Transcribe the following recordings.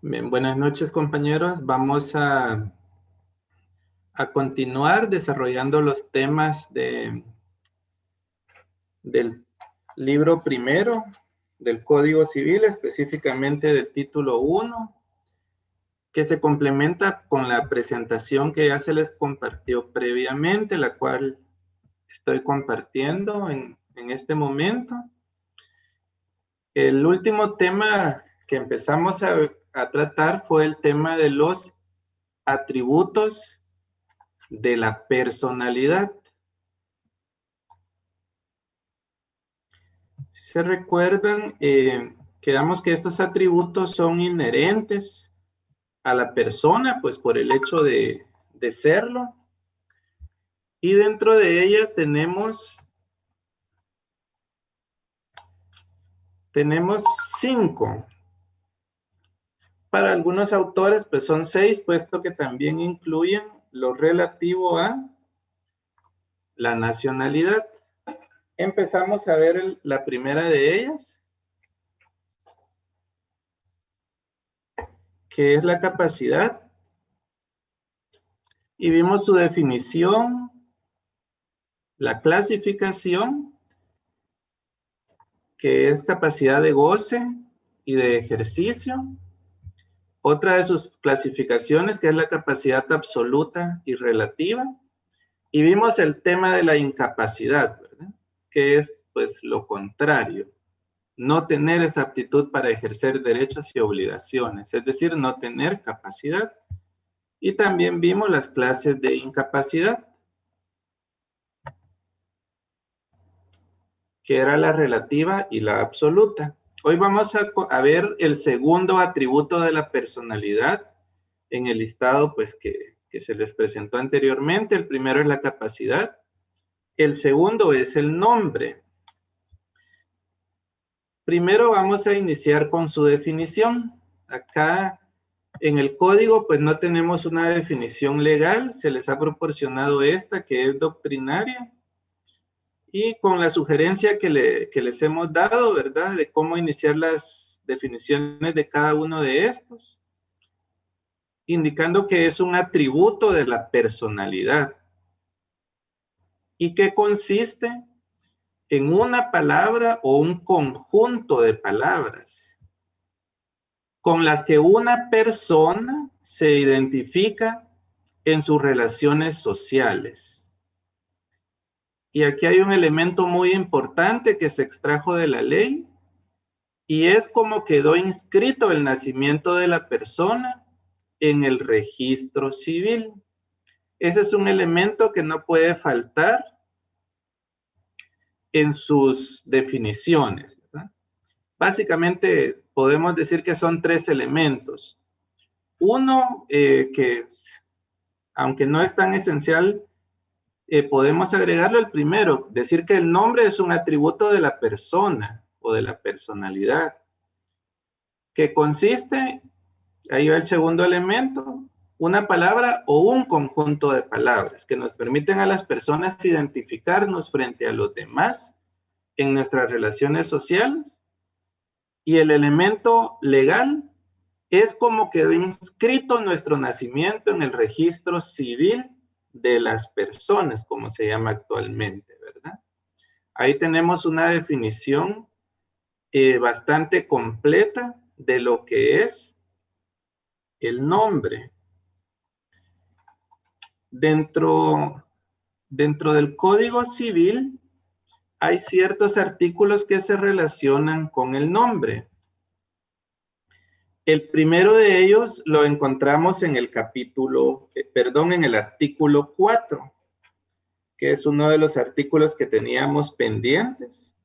Bien, buenas noches, compañeros. Vamos a continuar desarrollando los temas del libro primero del Código Civil, específicamente del título 1, que se complementa con la presentación que ya se les compartió previamente, la cual estoy compartiendo en este momento. El último tema que empezamos a tratar fue el tema de los atributos de la personalidad. Si se recuerdan, quedamos que estos atributos son inherentes a la persona, pues por el hecho de serlo. Y dentro de ella tenemos 5. Para algunos autores, pues son 6, puesto que también incluyen lo relativo a la nacionalidad. Empezamos a ver la primera de ellas, que es la capacidad. Y vimos su definición, la clasificación, que es capacidad de goce y de ejercicio. Otra de sus clasificaciones, que es la capacidad absoluta y relativa. Y vimos el tema de la incapacidad, ¿verdad? Que es pues lo contrario, no tener esa aptitud para ejercer derechos y obligaciones, es decir, no tener capacidad. Y también vimos las clases de incapacidad, que era la relativa y la absoluta. Hoy vamos a ver el segundo atributo de la personalidad en el listado pues, que se les presentó anteriormente. El primero es la capacidad. El segundo es el nombre. Primero vamos a iniciar con su definición. Acá en el código pues no tenemos una definición legal, se les ha proporcionado esta que es doctrinaria. Y con la sugerencia que les hemos dado, ¿verdad? De cómo iniciar las definiciones de cada uno de estos, indicando que es un atributo de la personalidad y que consiste en una palabra o un conjunto de palabras con las que una persona se identifica en sus relaciones sociales. Y aquí hay un elemento muy importante que se extrajo de la ley, y es como quedó inscrito el nacimiento de la persona en el registro civil. Ese es un elemento que no puede faltar en sus definiciones, ¿verdad? Básicamente podemos decir que son 3 elementos. Uno, que aunque no es tan esencial, podemos agregarlo al primero, decir que el nombre es un atributo de la persona o de la personalidad, que consiste, ahí va el segundo elemento, una palabra o un conjunto de palabras que nos permiten a las personas identificarnos frente a los demás en nuestras relaciones sociales. Y el elemento legal es como quedó inscrito nuestro nacimiento en el registro civil de las personas, como se llama actualmente, ¿verdad? Ahí tenemos una definición bastante completa de lo que es el nombre. Dentro del Código Civil hay ciertos artículos que se relacionan con el nombre. El primero de ellos lo encontramos en el en el artículo 4, que es uno de los artículos que teníamos pendientes.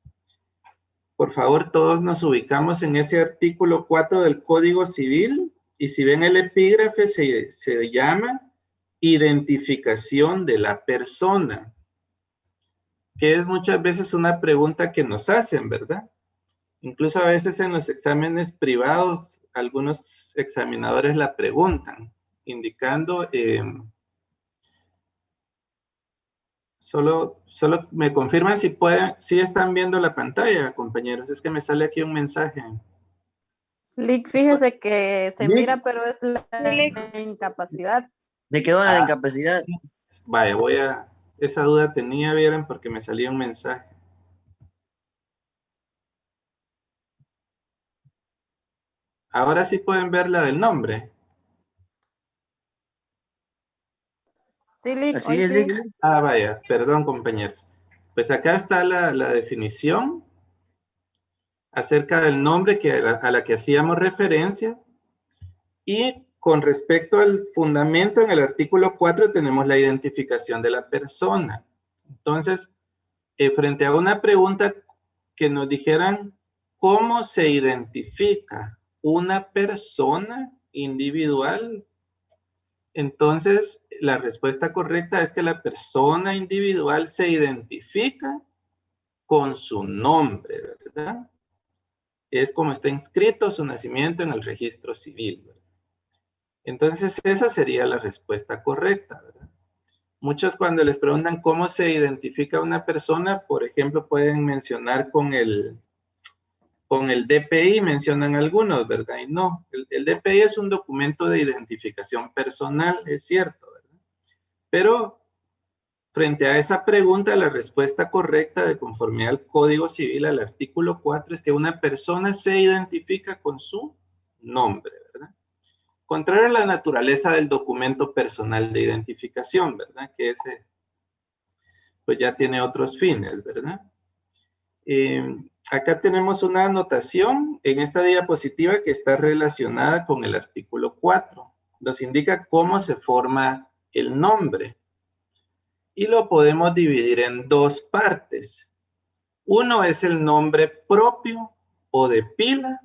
Por favor, todos nos ubicamos en ese artículo 4 del Código Civil, y si ven el epígrafe se llama identificación de la persona, que es muchas veces una pregunta que nos hacen, ¿verdad? Incluso a veces en los exámenes privados, algunos examinadores la preguntan, indicando, solo me confirman si están viendo la pantalla, compañeros, es que me sale aquí un mensaje. Lick, fíjese que se Lick. mira, pero es la incapacidad. Me quedó la de incapacidad. Vaya, esa duda tenía, vieran, porque me salía un mensaje. Ahora sí pueden ver la del nombre. Sí, Lick, Así hoy es, sí. Lick. Vaya, perdón, compañeros. Pues acá está la definición acerca del nombre a la que hacíamos referencia. Y con respecto al fundamento, en el artículo 4 tenemos la identificación de la persona. Entonces, frente a una pregunta que nos dijeran cómo se identifica una persona individual, entonces la respuesta correcta es que la persona individual se identifica con su nombre, ¿verdad? Es como está inscrito su nacimiento en el registro civil, ¿verdad? Entonces esa sería la respuesta correcta, ¿verdad? Muchos cuando les preguntan cómo se identifica una persona, por ejemplo, pueden mencionar con el DPI, mencionan algunos, ¿verdad? Y no, el DPI es un documento de identificación personal, es cierto, ¿verdad? Pero frente a esa pregunta, la respuesta correcta de conformidad al Código Civil, al artículo 4, es que una persona se identifica con su nombre, ¿verdad? Contrario a la naturaleza del documento personal de identificación, ¿verdad? Que ese, pues ya tiene otros fines, ¿verdad? Acá tenemos una anotación en esta diapositiva que está relacionada con el artículo 4. Nos indica cómo se forma el nombre. Y lo podemos dividir en dos partes. Uno es el nombre propio o de pila.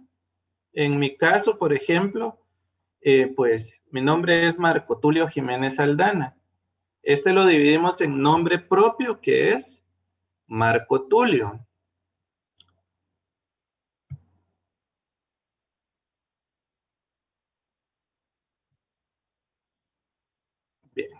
En mi caso, por ejemplo, pues mi nombre es Marco Tulio Jiménez Aldana. Este lo dividimos en nombre propio, que es Marco Tulio. Bien.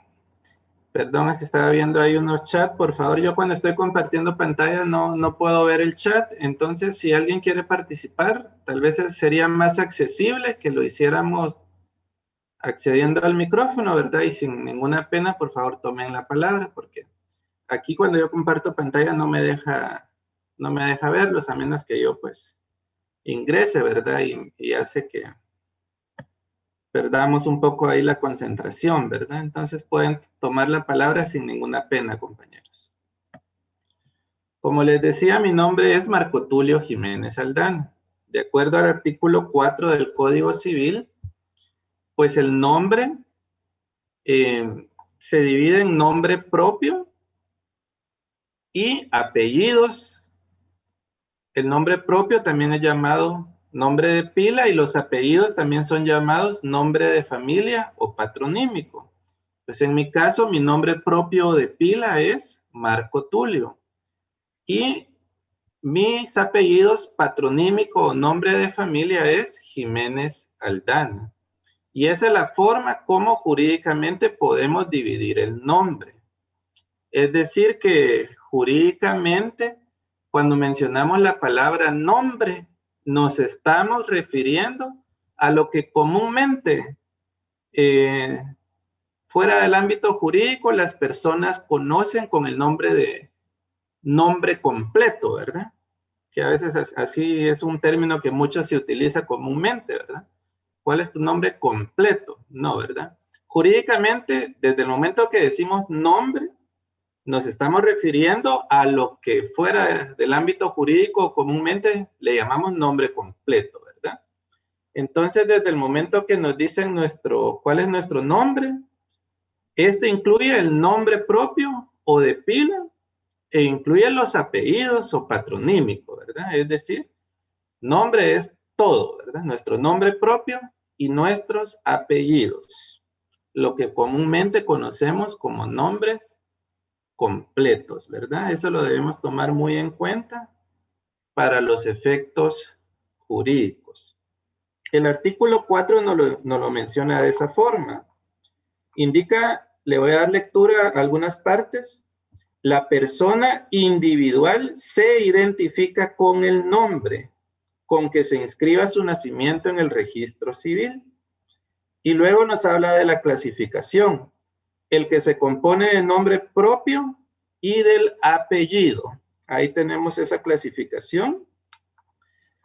Perdón, es que estaba viendo ahí unos chats. Por favor, yo cuando estoy compartiendo pantalla no puedo ver el chat. Entonces, si alguien quiere participar, tal vez sería más accesible que lo hiciéramos accediendo al micrófono, ¿verdad? Y sin ninguna pena, por favor, tomen la palabra, porque aquí cuando yo comparto pantalla no me deja verlos, a menos que yo, pues, ingrese, ¿verdad? Y hace que perdamos un poco ahí la concentración, ¿verdad? Entonces pueden tomar la palabra sin ninguna pena, compañeros. Como les decía, mi nombre es Marco Tulio Jiménez Aldana. De acuerdo al artículo 4 del Código Civil, pues el nombre se divide en nombre propio y apellidos. El nombre propio también es llamado nombre de pila y los apellidos también son llamados nombre de familia o patronímico. Pues en mi caso, mi nombre propio de pila es Marco Tulio. Y mis apellidos patronímico o nombre de familia es Jiménez Aldana. Y esa es la forma como jurídicamente podemos dividir el nombre. Es decir que jurídicamente, cuando mencionamos la palabra nombre, nos estamos refiriendo a lo que comúnmente fuera del ámbito jurídico las personas conocen con el nombre de nombre completo, ¿verdad? Que a veces así es un término que mucho se utiliza comúnmente, ¿verdad? ¿Cuál es tu nombre completo? No, ¿verdad? Jurídicamente, desde el momento que decimos nombre, nos estamos refiriendo a lo que fuera del ámbito jurídico comúnmente le llamamos nombre completo, ¿verdad? Entonces, desde el momento que nos dicen cuál es nuestro nombre, este incluye el nombre propio o de pila e incluye los apellidos o patronímico, ¿verdad? Es decir, nombre es todo, ¿verdad? Nuestro nombre propio y nuestros apellidos, lo que comúnmente conocemos como nombres completos, ¿verdad? Eso lo debemos tomar muy en cuenta para los efectos jurídicos. El artículo 4 nos lo menciona de esa forma. Indica, le voy a dar lectura a algunas partes. La persona individual se identifica con el nombre con que se inscriba su nacimiento en el registro civil. Y luego nos habla de la clasificación, el que se compone de nombre propio y del apellido. Ahí tenemos esa clasificación.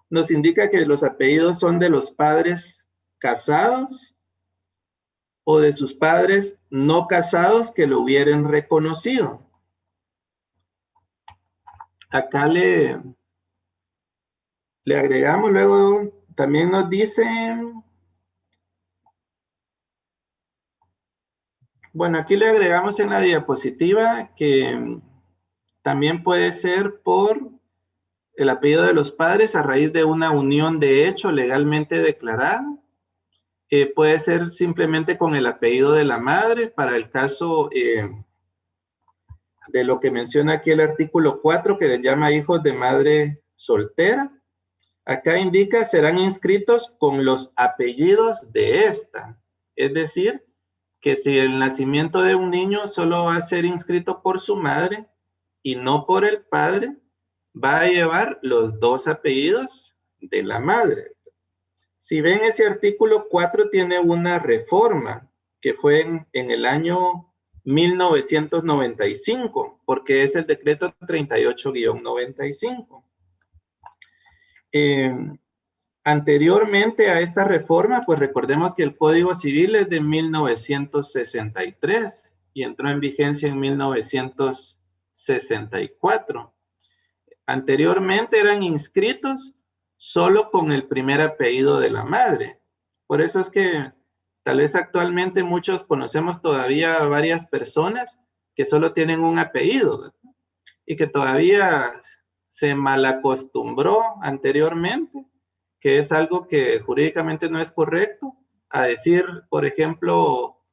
Nos indica que los apellidos son de los padres casados o de sus padres no casados que lo hubieran reconocido. Acá le agregamos, luego también nos dice, bueno, aquí le agregamos en la diapositiva que también puede ser por el apellido de los padres a raíz de una unión de hecho legalmente declarada. Puede ser simplemente con el apellido de la madre para el caso de lo que menciona aquí el artículo 4 que le llama hijos de madre soltera. Acá indica serán inscritos con los apellidos de esta. Es decir, que si el nacimiento de un niño solo va a ser inscrito por su madre y no por el padre, va a llevar los dos apellidos de la madre. Si ven, ese artículo 4 tiene una reforma que fue en el año 1995, porque es el decreto 38-95. Anteriormente a esta reforma, pues recordemos que el Código Civil es de 1963 y entró en vigencia en 1964. Anteriormente eran inscritos solo con el primer apellido de la madre. Por eso es que tal vez actualmente muchos conocemos todavía a varias personas que solo tienen un apellido, ¿verdad? Y que todavía se malacostumbró anteriormente, que es algo que jurídicamente no es correcto, a decir, por ejemplo,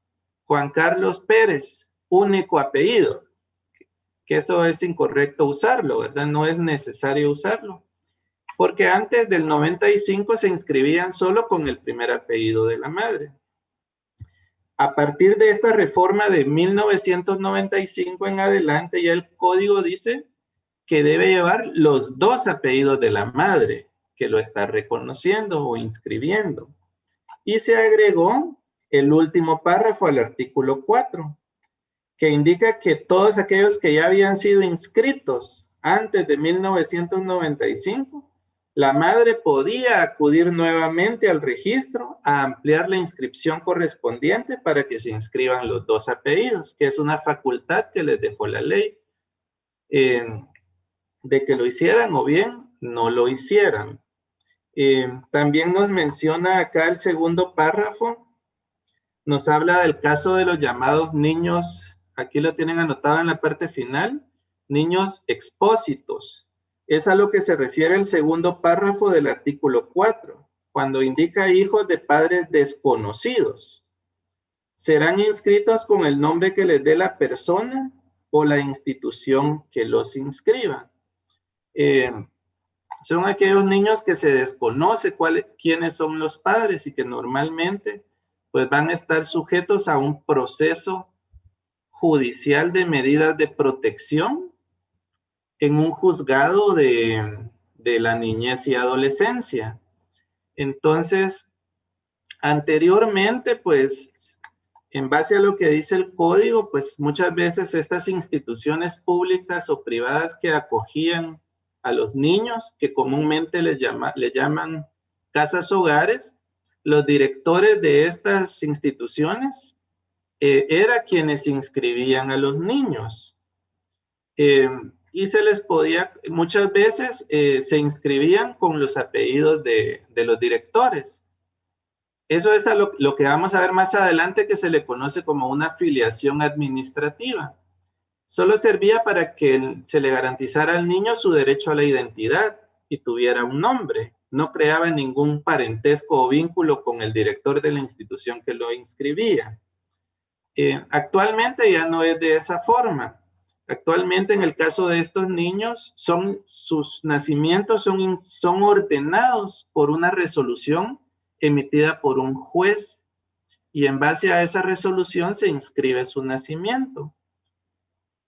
Juan Carlos Pérez, único apellido, que eso es incorrecto usarlo, ¿verdad? No es necesario usarlo, porque antes del 95 se inscribían solo con el primer apellido de la madre. A partir de esta reforma de 1995 en adelante, ya el código dice que debe llevar los dos apellidos de la madre, que lo está reconociendo o inscribiendo. Y se agregó el último párrafo al artículo 4, que indica que todos aquellos que ya habían sido inscritos antes de 1995, la madre podía acudir nuevamente al registro a ampliar la inscripción correspondiente para que se inscriban los dos apellidos, que es una facultad que les dejó la ley, de que lo hicieran o bien no lo hicieran. También nos menciona acá el segundo párrafo, nos habla del caso de los llamados niños, aquí lo tienen anotado en la parte final, niños expósitos. Es a lo que se refiere el segundo párrafo del artículo 4, cuando indica hijos de padres desconocidos. Serán inscritos con el nombre que les dé la persona o la institución que los inscriba. Son aquellos niños que se desconoce quiénes son los padres y que normalmente pues van a estar sujetos a un proceso judicial de medidas de protección en un juzgado de la niñez y adolescencia. Entonces, anteriormente, pues, en base a lo que dice el código, pues muchas veces estas instituciones públicas o privadas que acogían a los niños, que comúnmente le llaman casas hogares, los directores de estas instituciones eran quienes inscribían a los niños. Y se les podía, muchas veces se inscribían con los apellidos de los directores. Eso es lo que vamos a ver más adelante, que se le conoce como una filiación administrativa. Solo servía para que se le garantizara al niño su derecho a la identidad y tuviera un nombre. No creaba ningún parentesco o vínculo con el director de la institución que lo inscribía. Actualmente ya no es de esa forma. Actualmente, en el caso de estos niños, sus nacimientos son ordenados por una resolución emitida por un juez, y en base a esa resolución se inscribe su nacimiento.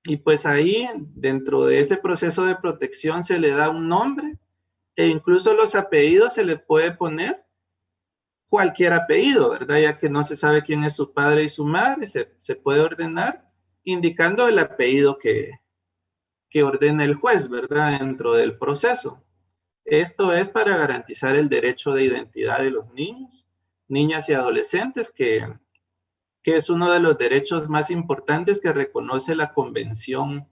Y pues ahí, dentro de ese proceso de protección, se le da un nombre E incluso los apellidos se les puede poner cualquier apellido, ¿verdad? Ya que no se sabe quién es su padre y su madre, se puede ordenar indicando el apellido que ordena el juez, ¿verdad? Dentro del proceso. Esto es para garantizar el derecho de identidad de los niños, niñas y adolescentes, que es uno de los derechos más importantes que reconoce la Convención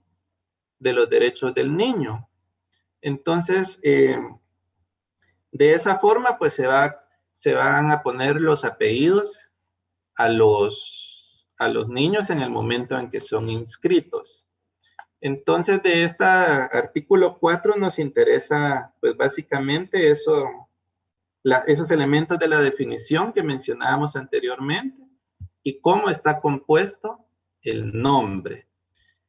de los Derechos del Niño. Entonces, de esa forma, pues se van a poner los apellidos a los niños en el momento en que son inscritos. Entonces, de este artículo 4 nos interesa, pues básicamente esos elementos de la definición que mencionábamos anteriormente y cómo está compuesto el nombre.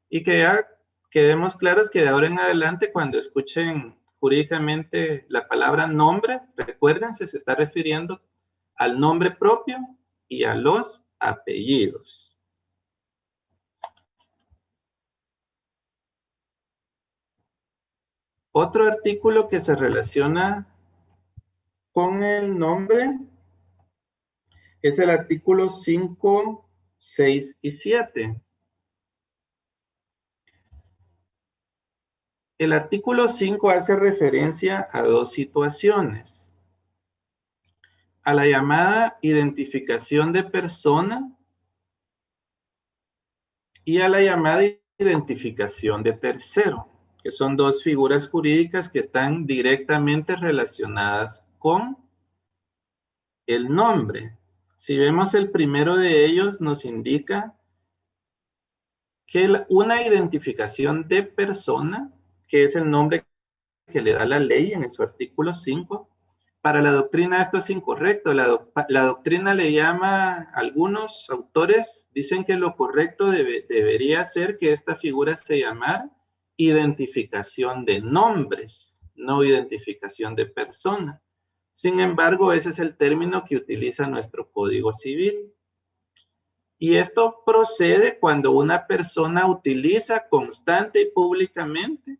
Y que ya quedemos claros que de ahora en adelante, cuando escuchen jurídicamente la palabra nombre, recuérdense, se está refiriendo al nombre propio y a los apellidos. Otro artículo que se relaciona con el nombre es el artículo 5, 6 y 7. El artículo 5 hace referencia a dos situaciones. A la llamada identificación de persona y a la llamada identificación de tercero, que son dos figuras jurídicas que están directamente relacionadas con el nombre. Si vemos el primero de ellos, nos indica que una identificación de persona, que es el nombre que le da la ley en su artículo 5, para la doctrina esto es incorrecto. La doctrina le llama, algunos autores dicen que lo correcto debería ser que esta figura se llamara identificación de nombres, no identificación de persona. Sin embargo, ese es el término que utiliza nuestro Código Civil. Y esto procede cuando una persona utiliza constante y públicamente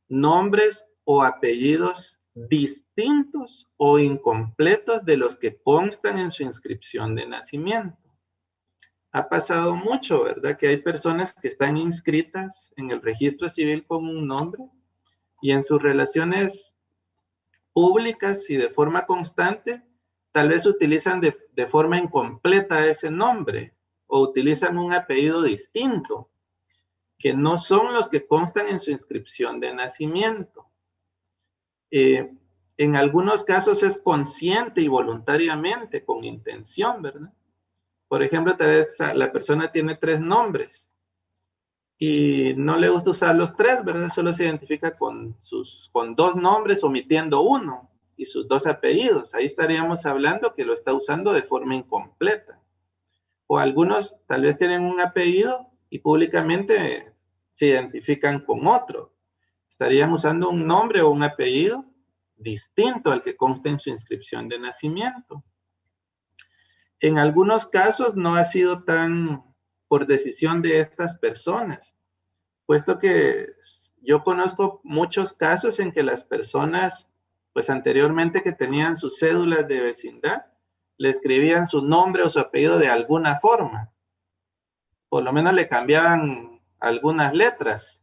nombres o apellidos distintos o incompletos de los que constan en su inscripción de nacimiento. Ha pasado mucho, ¿verdad? Que hay personas que están inscritas en el registro civil con un nombre y en sus relaciones públicas y de forma constante, tal vez utilizan de forma incompleta ese nombre o utilizan un apellido distinto, que no son los que constan en su inscripción de nacimiento. En algunos casos es consciente y voluntariamente, con intención, ¿verdad? Por ejemplo, tal vez la persona tiene 3 nombres y no le gusta usar los 3, ¿verdad? Solo se identifica con 2 nombres, omitiendo uno y sus 2 apellidos. Ahí estaríamos hablando que lo está usando de forma incompleta. O algunos tal vez tienen un apellido y públicamente se identifican con otro. Estarían usando un nombre o un apellido distinto al que consta en su inscripción de nacimiento. En algunos casos no ha sido tan por decisión de estas personas, puesto que yo conozco muchos casos en que las personas, pues anteriormente que tenían sus cédulas de vecindad, le escribían su nombre o su apellido de alguna forma. Por lo menos le cambiaban algunas letras.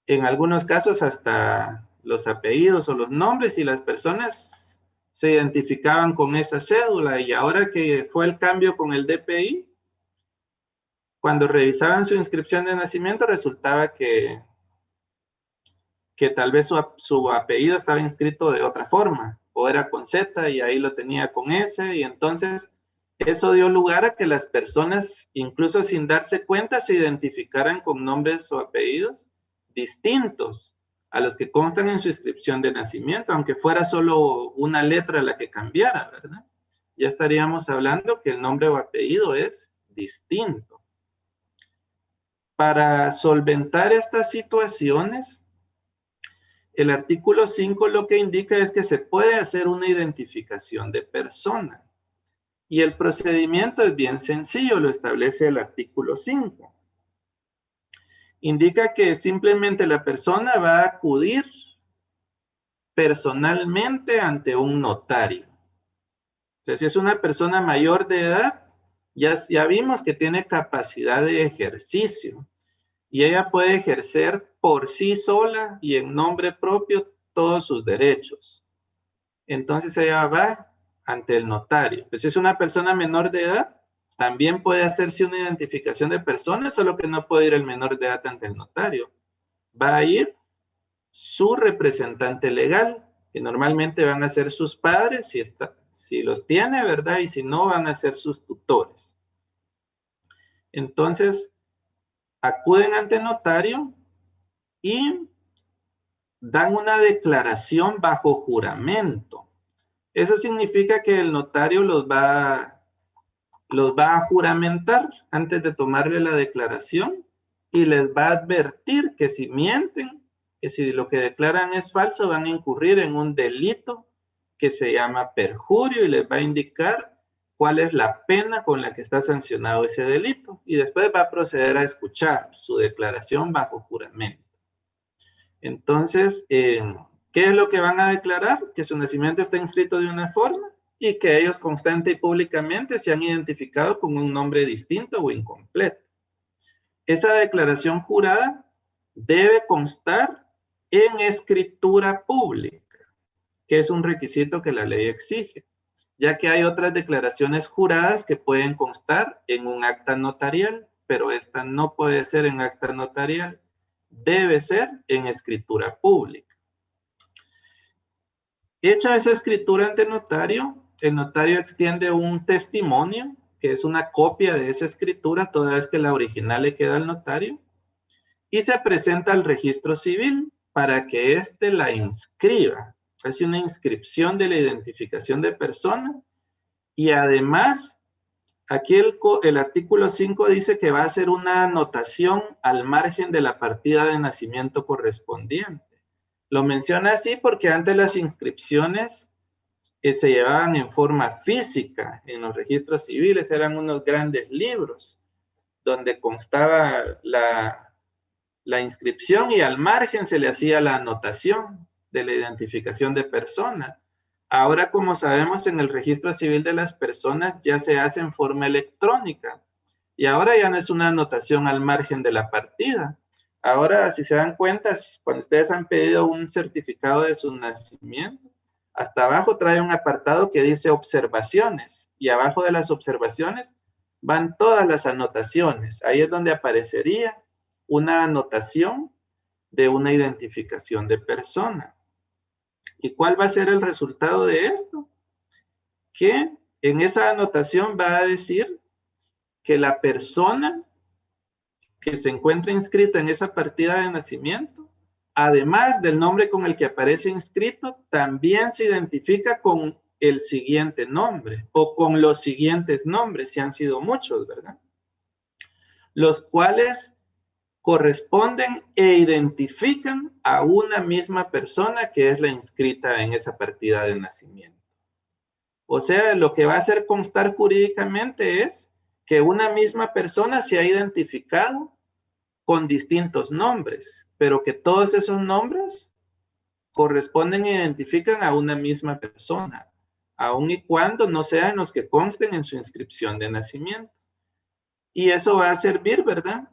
En algunos casos hasta los apellidos o los nombres, y las personas se identificaban con esa cédula. Y ahora que fue el cambio con el DPI, cuando revisaban su inscripción de nacimiento, resultaba que tal vez su apellido estaba inscrito de otra forma, o era con Z y ahí lo tenía con S, y entonces eso dio lugar a que las personas, incluso sin darse cuenta, se identificaran con nombres o apellidos distintos a los que constan en su inscripción de nacimiento, aunque fuera solo una letra la que cambiara, ¿verdad? Ya estaríamos hablando que el nombre o apellido es distinto. Para solventar estas situaciones, el artículo 5 lo que indica es que se puede hacer una identificación de persona. Y el procedimiento es bien sencillo, lo establece el artículo 5. Indica que simplemente la persona va a acudir personalmente ante un notario. Entonces, si es una persona mayor de edad, ya vimos que tiene capacidad de ejercicio y ella puede ejercer por sí sola y en nombre propio todos sus derechos. Entonces ella va ante el notario. Pues si es una persona menor de edad, también puede hacerse una identificación de persona, solo que no puede ir el menor de edad ante el notario. Va a ir su representante legal, que normalmente van a ser sus padres, si los tiene, ¿verdad? Y si no, van a ser sus tutores. Entonces, acuden ante el notario y dan una declaración bajo juramento. Eso significa que el notario los va a juramentar antes de tomarle la declaración y les va a advertir que si mienten, que si lo que declaran es falso, van a incurrir en un delito que se llama perjurio y les va a indicar cuál es la pena con la que está sancionado ese delito. Y después va a proceder a escuchar su declaración bajo juramento. Entonces, ¿qué es lo que van a declarar? Que su nacimiento está inscrito de una forma y que ellos constante y públicamente se han identificado con un nombre distinto o incompleto. Esa declaración jurada debe constar en escritura pública, que es un requisito que la ley exige, ya que hay otras declaraciones juradas que pueden constar en un acta notarial, pero esta no puede ser en acta notarial, debe ser en escritura pública. Hecha esa escritura ante el notario extiende un testimonio, que es una copia de esa escritura, toda vez que la original le queda al notario, y se presenta al registro civil para que éste la inscriba. Hace una inscripción de la identificación de persona y además, aquí el artículo 5 dice que va a hacer una anotación al margen de la partida de nacimiento correspondiente. Lo menciona así porque antes las inscripciones se llevaban en forma física en los registros civiles, eran unos grandes libros donde constaba la inscripción y al margen se le hacía la anotación de la identificación de persona. Ahora, como sabemos, en el registro civil de las personas ya se hace en forma electrónica y ahora ya no es una anotación al margen de la partida. Ahora, si se dan cuenta, cuando ustedes han pedido un certificado de su nacimiento, hasta abajo trae un apartado que dice observaciones y abajo de las observaciones van todas las anotaciones. Ahí es donde aparecería una anotación de una identificación de persona. ¿Y cuál va a ser el resultado de esto? Que en esa anotación va a decir que la persona que se encuentra inscrita en esa partida de nacimiento, además del nombre con el que aparece inscrito, también se identifica con el siguiente nombre o con los siguientes nombres, si han sido muchos, ¿verdad? Los cuales corresponden e identifican a una misma persona que es la inscrita en esa partida de nacimiento. O sea, lo que va a hacer constar jurídicamente es que una misma persona se ha identificado con distintos nombres, pero que todos esos nombres corresponden e identifican a una misma persona, aun y cuando no sean los que consten en su inscripción de nacimiento. Y eso va a servir, ¿verdad?,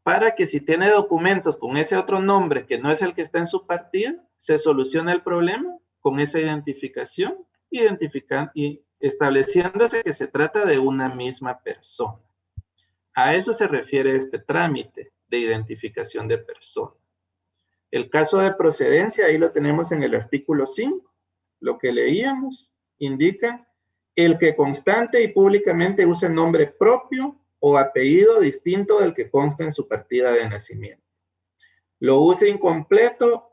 para que si tiene documentos con ese otro nombre que no es el que está en su partida, se solucione el problema con esa identificación, y estableciéndose que se trata de una misma persona. A eso se refiere este trámite de identificación de persona. El caso de procedencia, ahí lo tenemos en el artículo 5. Lo que leíamos indica el que constante y públicamente use nombre propio o apellido distinto del que consta en su partida de nacimiento. Lo use incompleto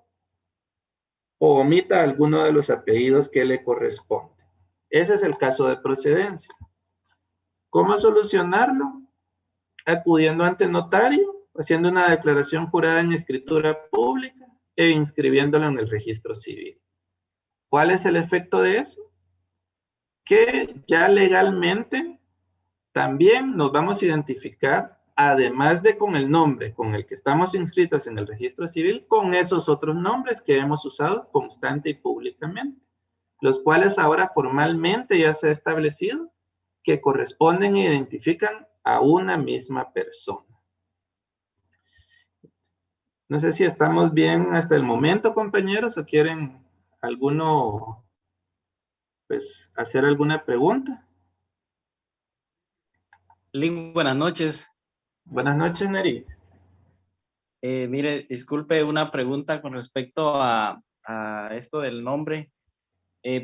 o omita alguno de los apellidos que le corresponde. Ese es el caso de procedencia. ¿Cómo solucionarlo? Acudiendo ante el notario, haciendo una declaración jurada en escritura pública e inscribiéndolo en el registro civil. ¿Cuál es el efecto de eso? Que ya legalmente también nos vamos a identificar además de con el nombre con el que estamos inscritos en el registro civil, con esos otros nombres que hemos usado constante y públicamente, los cuales ahora formalmente ya se ha establecido que corresponden e identifican a una misma persona. No sé si estamos bien hasta el momento, compañeros, o quieren alguno, pues, hacer alguna pregunta. Link, buenas noches. Buenas noches, Neri. Mire, disculpe una pregunta con respecto a esto del nombre.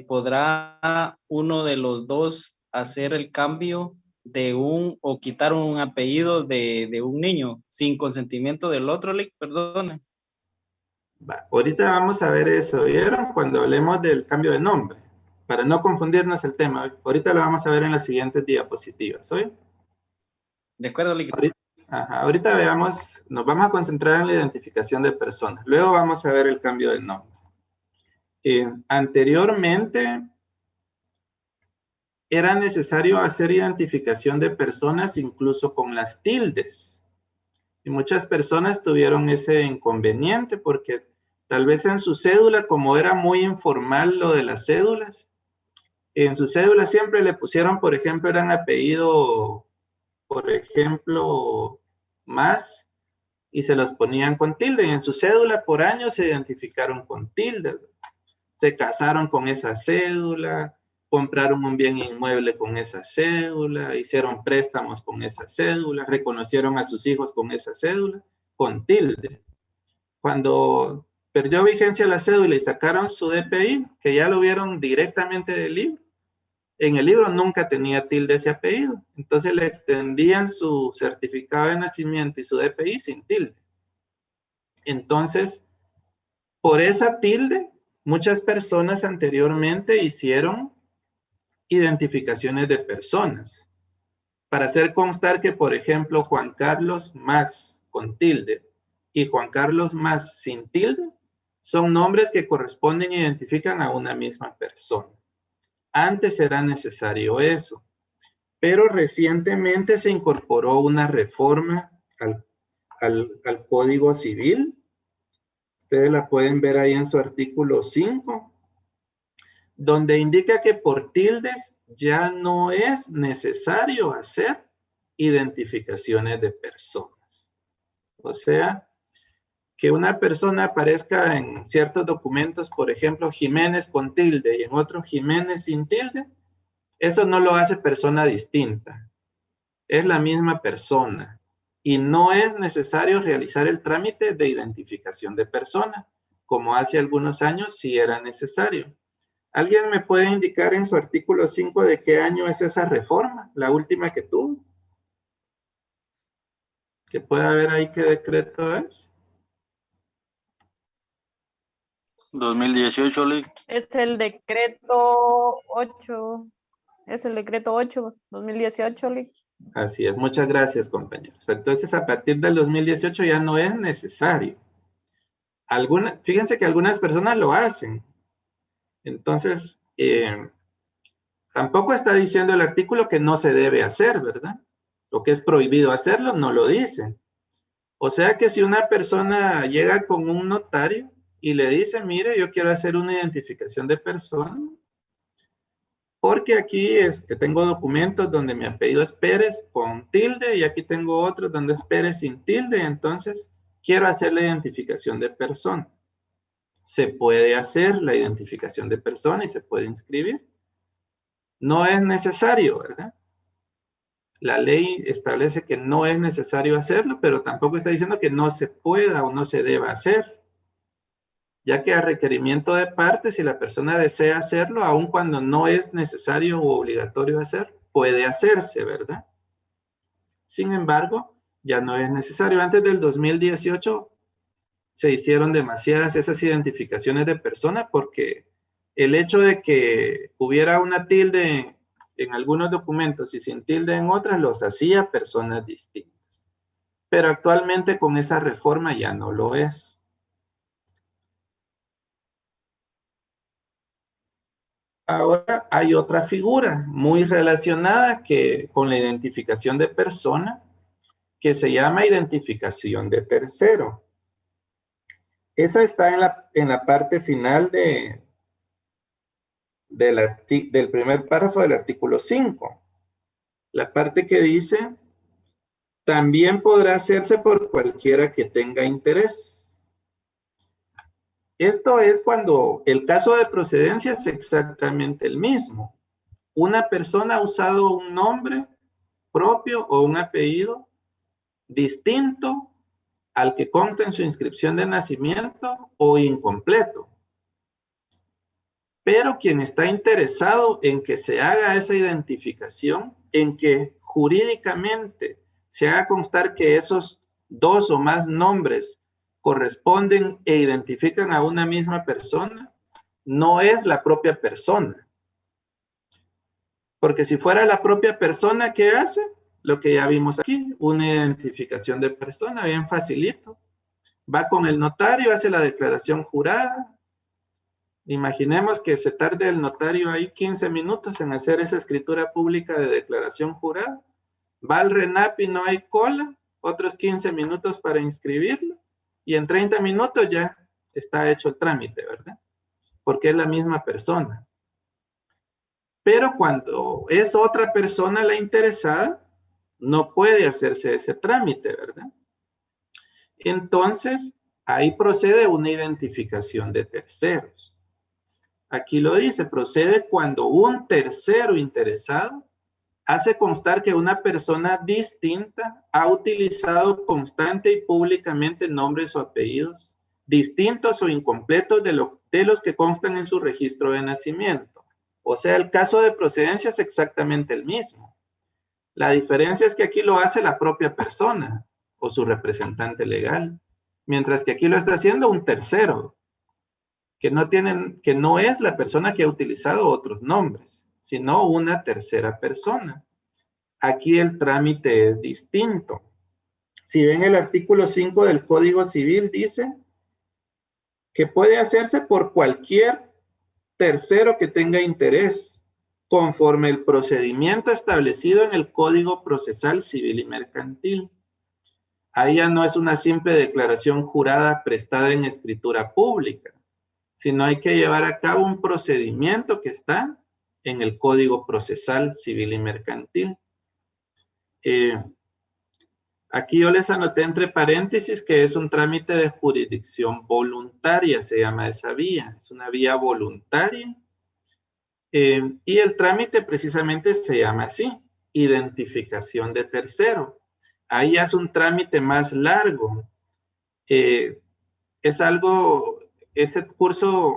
¿Podrá uno de los dos hacer el cambio de o quitar un apellido de un niño sin consentimiento del otro, Link? Perdone. Ahorita vamos a ver eso, ¿vieron? Cuando hablemos del cambio de nombre, para no confundirnos el tema. Ahorita lo vamos a ver en las siguientes diapositivas, ¿oye? De acuerdo, Link. Ahorita veamos, nos vamos a concentrar en la identificación de personas. Luego vamos a ver el cambio de nombre. Anteriormente, era necesario hacer identificación de personas incluso con las tildes. Y muchas personas tuvieron ese inconveniente porque tal vez en su cédula, como era muy informal lo de las cédulas, en su cédula siempre le pusieron, por ejemplo, eran apellido, por ejemplo, más, y se los ponían con tilde. Y en su cédula por años se identificaron con tilde. Se casaron con esa cédula, compraron un bien inmueble con esa cédula, hicieron préstamos con esa cédula, reconocieron a sus hijos con esa cédula, con tilde. Cuando perdió vigencia la cédula y sacaron su DPI, que ya lo vieron directamente del libro, en el libro nunca tenía tilde ese apellido. Entonces le extendían su certificado de nacimiento y su DPI sin tilde. Entonces, por esa tilde, muchas personas anteriormente hicieron identificaciones de personas para hacer constar que, por ejemplo, Juan Carlos más con tilde y Juan Carlos más sin tilde son nombres que corresponden e identifican a una misma persona. Antes era necesario eso, pero recientemente se incorporó una reforma al Código Civil. Ustedes la pueden ver ahí en su artículo 5, donde indica que por tildes ya no es necesario hacer identificaciones de personas. O sea, que una persona aparezca en ciertos documentos, por ejemplo, Jiménez con tilde y en otro Jiménez sin tilde, eso no lo hace persona distinta. Es la misma persona y no es necesario realizar el trámite de identificación de persona, como hace algunos años sí era necesario. ¿Alguien me puede indicar en su artículo 5 de qué año es esa reforma, la última que tuvo? ¿Que pueda ver ahí qué decreto es? 2018, Lick. Es el decreto 8. Es el decreto 8, 2018, Lick. Así es, muchas gracias, compañeros. Entonces, a partir del 2018 ya no es necesario. Fíjense que algunas personas lo hacen. Entonces, tampoco está diciendo el artículo que no se debe hacer, ¿verdad? Lo que es prohibido hacerlo no lo dice. O sea que si una persona llega con un notario y le dice, mire, yo quiero hacer una identificación de persona, porque aquí tengo documentos donde mi apellido es Pérez con tilde y aquí tengo otros donde es Pérez sin tilde, entonces quiero hacer la identificación de persona. Se puede hacer la identificación de persona y se puede inscribir. No es necesario, ¿verdad? La ley establece que no es necesario hacerlo, pero tampoco está diciendo que no se pueda o no se deba hacer. Ya que a requerimiento de parte, si la persona desea hacerlo, aun cuando no es necesario o obligatorio hacer, puede hacerse, ¿verdad? Sin embargo, ya no es necesario. Antes del 2018 se hicieron demasiadas esas identificaciones de persona porque el hecho de que hubiera una tilde en algunos documentos y sin tilde en otras los hacía personas distintas. Pero actualmente con esa reforma ya no lo es. Ahora hay otra figura muy relacionada con la identificación de persona, que se llama identificación de tercero. Esa está en la parte final del primer párrafo del artículo 5. La parte que dice, también podrá hacerse por cualquiera que tenga interés. Esto es cuando el caso de procedencia es exactamente el mismo. Una persona ha usado un nombre propio o un apellido distinto al que consta en su inscripción de nacimiento o incompleto. Pero quien está interesado en que se haga esa identificación, en que jurídicamente se haga constar que esos dos o más nombres corresponden e identifican a una misma persona, no es la propia persona. Porque si fuera la propia persona, ¿qué hace? Lo que ya vimos aquí, una identificación de persona, bien facilito. Va con el notario, hace la declaración jurada. Imaginemos que se tarde el notario ahí 15 minutos en hacer esa escritura pública de declaración jurada. Va al RENAP y no hay cola, otros 15 minutos para inscribirlo, y en 30 minutos ya está hecho el trámite, ¿verdad? Porque es la misma persona. Pero cuando es otra persona la interesada, no puede hacerse ese trámite, ¿verdad? Entonces, ahí procede una identificación de terceros. Aquí lo dice, procede cuando un tercero interesado hace constar que una persona distinta ha utilizado constante y públicamente nombres o apellidos distintos o incompletos de los que constan en su registro de nacimiento. O sea, el caso de procedencia es exactamente el mismo. La diferencia es que aquí lo hace la propia persona o su representante legal, mientras que aquí lo está haciendo un tercero, que no es la persona que ha utilizado otros nombres, sino una tercera persona. Aquí el trámite es distinto. Si ven el artículo 5 del Código Civil, dice que puede hacerse por cualquier tercero que tenga interés, conforme el procedimiento establecido en el Código Procesal Civil y Mercantil. Ahí ya no es una simple declaración jurada prestada en escritura pública, sino hay que llevar a cabo un procedimiento que está en el Código Procesal Civil y Mercantil. Aquí yo les anoté entre paréntesis que es un trámite de jurisdicción voluntaria, se llama esa vía, es una vía voluntaria. Y el trámite precisamente se llama así, identificación de tercero. Ahí es un trámite más largo. Ese curso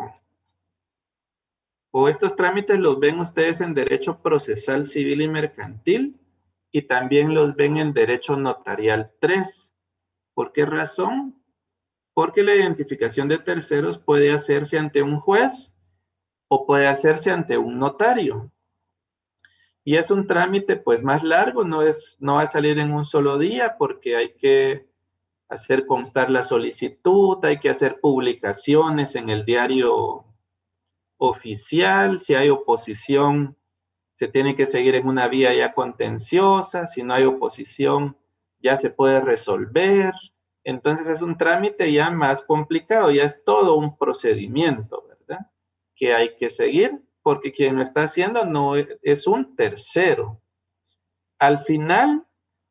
o estos trámites los ven ustedes en Derecho Procesal Civil y Mercantil y también los ven en Derecho Notarial 3. ¿Por qué razón? Porque la identificación de terceros puede hacerse ante un juez o puede hacerse ante un notario. Y es un trámite pues más largo, no va a salir en un solo día porque hay que hacer constar la solicitud, hay que hacer publicaciones en el diario oficial, si hay oposición se tiene que seguir en una vía ya contenciosa, si no hay oposición ya se puede resolver. Entonces es un trámite ya más complicado, ya es todo un procedimiento, ¿verdad? Que hay que seguir porque quien lo está haciendo no es un tercero. Al final,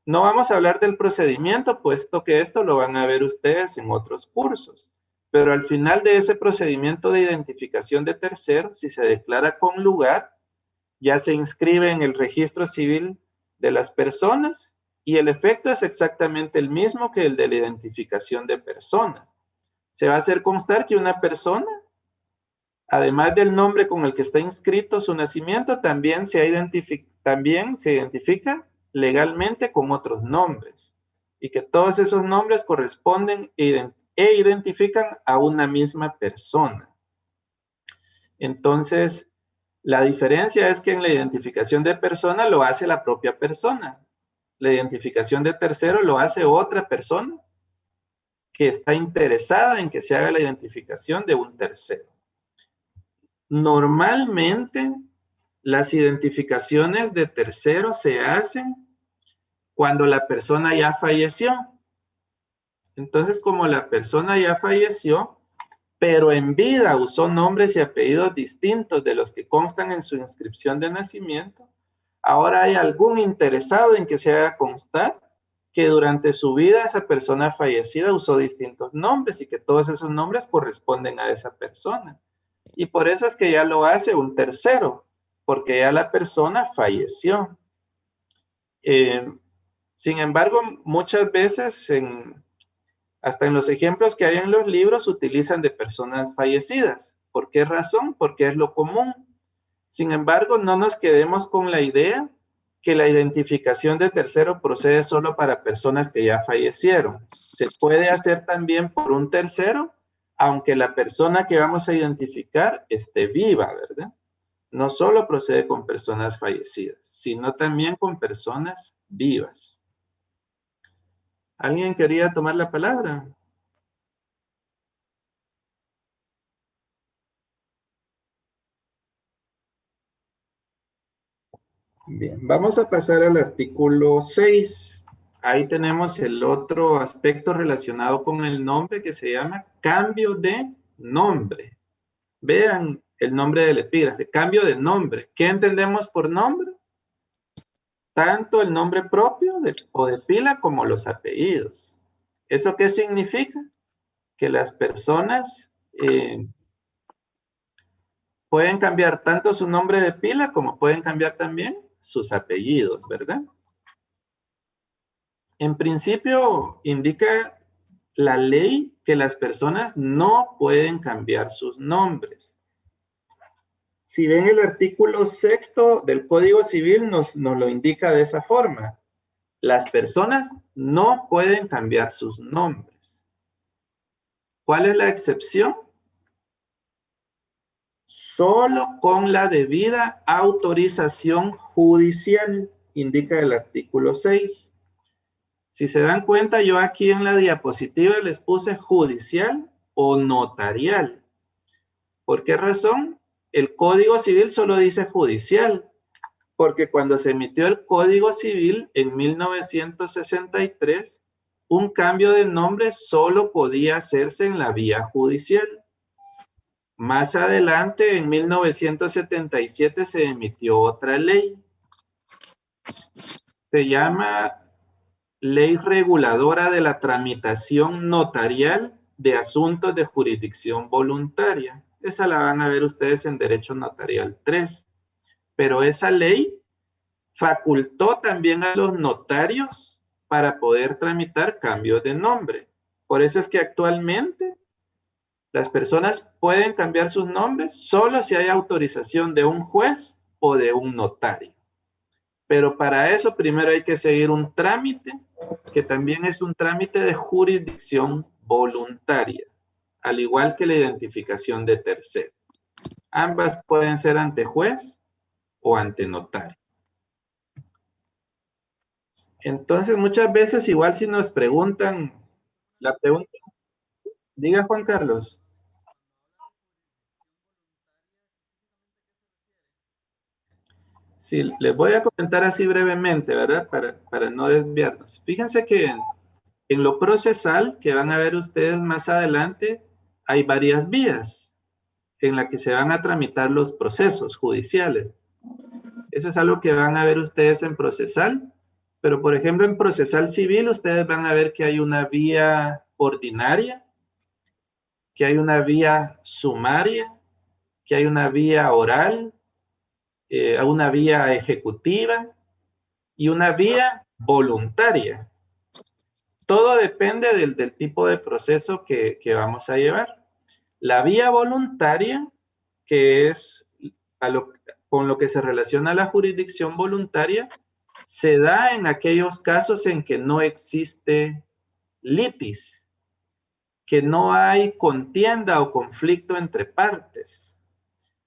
no vamos a hablar del procedimiento, puesto que esto lo van a ver ustedes en otros cursos. Pero al final de ese procedimiento de identificación de terceros, si se declara con lugar, ya se inscribe en el registro civil de las personas y el efecto es exactamente el mismo que el de la identificación de persona. Se va a hacer constar que una persona, además del nombre con el que está inscrito su nacimiento, también se identifica legalmente con otros nombres y que todos esos nombres corresponden e identifican a una misma persona. Entonces, la diferencia es que en la identificación de persona lo hace la propia persona. La identificación de tercero lo hace otra persona que está interesada en que se haga la identificación de un tercero. Normalmente, las identificaciones de terceros se hacen cuando la persona ya falleció. Entonces, como la persona ya falleció, pero en vida usó nombres y apellidos distintos de los que constan en su inscripción de nacimiento, ahora hay algún interesado en que se haga constar que durante su vida esa persona fallecida usó distintos nombres y que todos esos nombres corresponden a esa persona. Y por eso es que ya lo hace un tercero, porque ya la persona falleció. Sin embargo, muchas veces, hasta en los ejemplos que hay en los libros, utilizan de personas fallecidas. ¿Por qué razón? Porque es lo común. Sin embargo, no nos quedemos con la idea que la identificación de tercero procede solo para personas que ya fallecieron. Se puede hacer también por un tercero, aunque la persona que vamos a identificar esté viva, ¿verdad? No solo procede con personas fallecidas, sino también con personas vivas. ¿Alguien quería tomar la palabra? Bien, vamos a pasar al artículo 6. Ahí tenemos el otro aspecto relacionado con el nombre que se llama cambio de nombre. Vean el nombre del epígrafe, cambio de nombre. ¿Qué entendemos por nombre? Tanto el nombre propio o de pila como los apellidos. ¿Eso qué significa? Que las personas pueden cambiar tanto su nombre de pila como pueden cambiar también sus apellidos, ¿verdad? En principio, indica la ley que las personas no pueden cambiar sus nombres. Si ven el artículo 6 del Código Civil, nos lo indica de esa forma. Las personas no pueden cambiar sus nombres. ¿Cuál es la excepción? Solo con la debida autorización judicial, indica el artículo 6. Si se dan cuenta, yo aquí en la diapositiva les puse judicial o notarial. ¿Por qué razón? El Código Civil solo dice judicial, porque cuando se emitió el Código Civil en 1963, un cambio de nombre solo podía hacerse en la vía judicial. Más adelante, en 1977, se emitió otra ley. Se llama Ley Reguladora de la Tramitación Notarial de Asuntos de Jurisdicción Voluntaria. Esa la van a ver ustedes en Derecho Notarial 3. Pero esa ley facultó también a los notarios para poder tramitar cambios de nombre. Por eso es que actualmente las personas pueden cambiar sus nombres solo si hay autorización de un juez o de un notario. Pero para eso primero hay que seguir un trámite, que también es un trámite de jurisdicción voluntaria, al igual que la identificación de tercero. Ambas pueden ser ante juez o ante notario. Entonces, muchas veces, igual si nos preguntan, la pregunta, diga Juan Carlos. Sí, les voy a comentar así brevemente, ¿verdad? Para no desviarnos. Fíjense que en lo procesal, que van a ver ustedes más adelante, hay varias vías en las que se van a tramitar los procesos judiciales. Eso es algo que van a ver ustedes en procesal, pero por ejemplo en procesal civil ustedes van a ver que hay una vía ordinaria, que hay una vía sumaria, que hay una vía oral, una vía ejecutiva y una vía voluntaria. Todo depende del tipo de proceso que vamos a llevar. La vía voluntaria, que es con lo que se relaciona la jurisdicción voluntaria, se da en aquellos casos en que no existe litis, que no hay contienda o conflicto entre partes.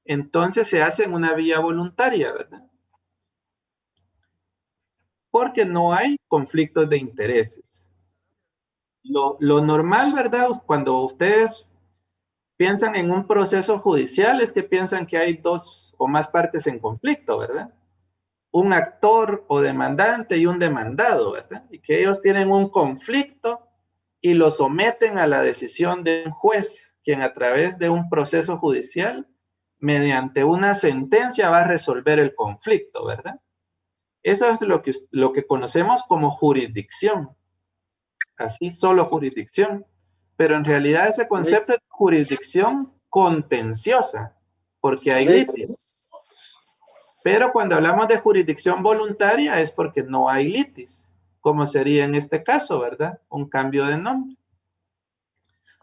Entonces se hace en una vía voluntaria, ¿verdad? Porque no hay conflictos de intereses. Lo normal, ¿verdad? Cuando ustedes piensan en un proceso judicial es que piensan que hay dos o más partes en conflicto, ¿verdad? un actor o demandante y un demandado, ¿verdad? Y que ellos tienen un conflicto y lo someten a la decisión de un juez, quien a través de un proceso judicial, mediante una sentencia, va a resolver el conflicto, ¿verdad? Eso es lo que conocemos como jurisdicción. Así, solo jurisdicción. Pero en realidad ese concepto es jurisdicción contenciosa, porque hay litis. Pero cuando hablamos de jurisdicción voluntaria es porque no hay litis, como sería en este caso, ¿verdad? Un cambio de nombre.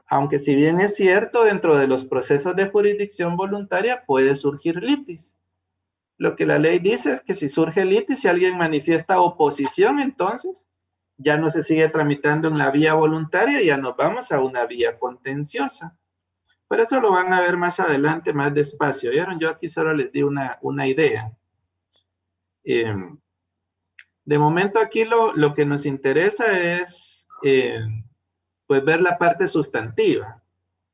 Aunque si bien es cierto, dentro de los procesos de jurisdicción voluntaria puede surgir litis. Lo que la ley dice es que si surge litis, si alguien manifiesta oposición, entonces ya no se sigue tramitando en la vía voluntaria, ya nos vamos a una vía contenciosa. Pero eso lo van a ver más adelante, más despacio. ¿Vieron? Yo aquí solo les di una idea. De momento aquí lo que nos interesa es pues ver la parte sustantiva.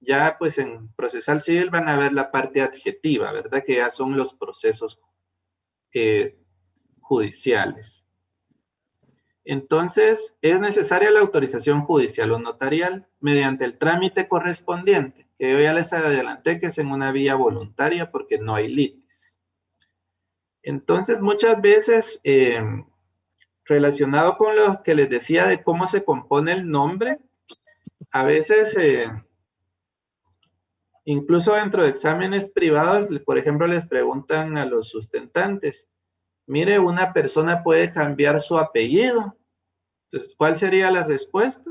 Ya pues en procesal civil van a ver la parte adjetiva, ¿verdad? Que ya son los procesos judiciales. Entonces, es necesaria la autorización judicial o notarial mediante el trámite correspondiente, que yo ya les adelanté que es en una vía voluntaria porque no hay litis. Entonces, muchas veces, relacionado con lo que les decía de cómo se compone el nombre, a veces, incluso dentro de exámenes privados, por ejemplo, les preguntan a los sustentantes, mire, una persona puede cambiar su apellido. Entonces, ¿cuál sería la respuesta?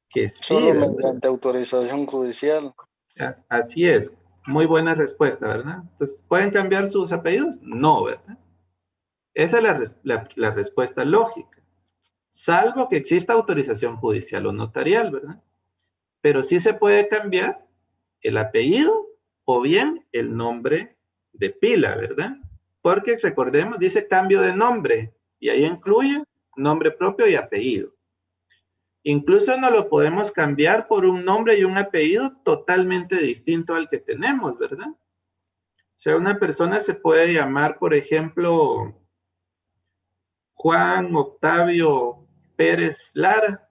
Que sí. Solo mediante autorización judicial. Así es. Muy buena respuesta, ¿verdad? Entonces, ¿pueden cambiar sus apellidos? No, ¿verdad? Esa es la respuesta lógica. Salvo que exista autorización judicial o notarial, ¿verdad? Pero sí se puede cambiar el apellido o bien el nombre de pila, ¿verdad? Porque recordemos, dice cambio de nombre y ahí incluye nombre propio y apellido. Incluso no lo podemos cambiar por un nombre y un apellido totalmente distinto al que tenemos, ¿verdad? O sea, una persona se puede llamar, por ejemplo, Juan Octavio Pérez Lara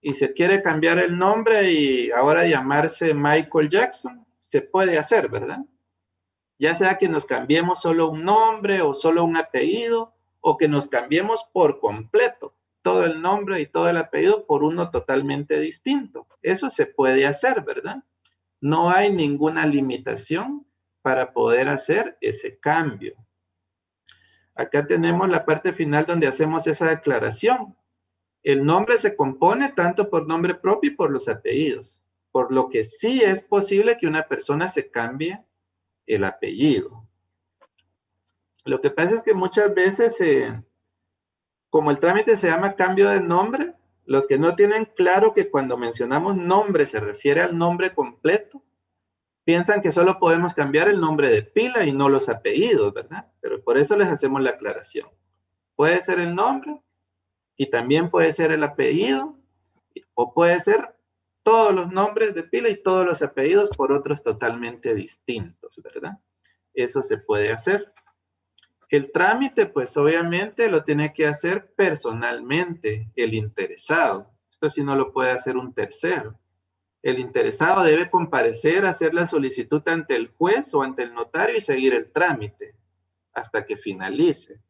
y se quiere cambiar el nombre y ahora llamarse Michael Jackson, se puede hacer, ¿verdad? Ya sea que nos cambiemos solo un nombre o solo un apellido o que nos cambiemos por completo todo el nombre y todo el apellido por uno totalmente distinto. Eso se puede hacer, ¿verdad? No hay ninguna limitación para poder hacer ese cambio. Acá tenemos la parte final donde hacemos esa declaración. El nombre se compone tanto por nombre propio y por los apellidos, por lo que sí es posible que una persona se cambie el apellido. Lo que pasa es que muchas veces, como el trámite se llama cambio de nombre, los que no tienen claro que cuando mencionamos nombre se refiere al nombre completo, piensan que solo podemos cambiar el nombre de pila y no los apellidos, ¿verdad? Pero por eso les hacemos la aclaración. Puede ser el nombre y también puede ser el apellido, o puede ser todos los nombres de pila y todos los apellidos por otros totalmente distintos, ¿verdad? Eso se puede hacer. El trámite, pues obviamente lo tiene que hacer personalmente el interesado. Esto sí no lo puede hacer un tercero. El interesado debe comparecer, hacer la solicitud ante el juez o ante el notario y seguir el trámite hasta que finalice.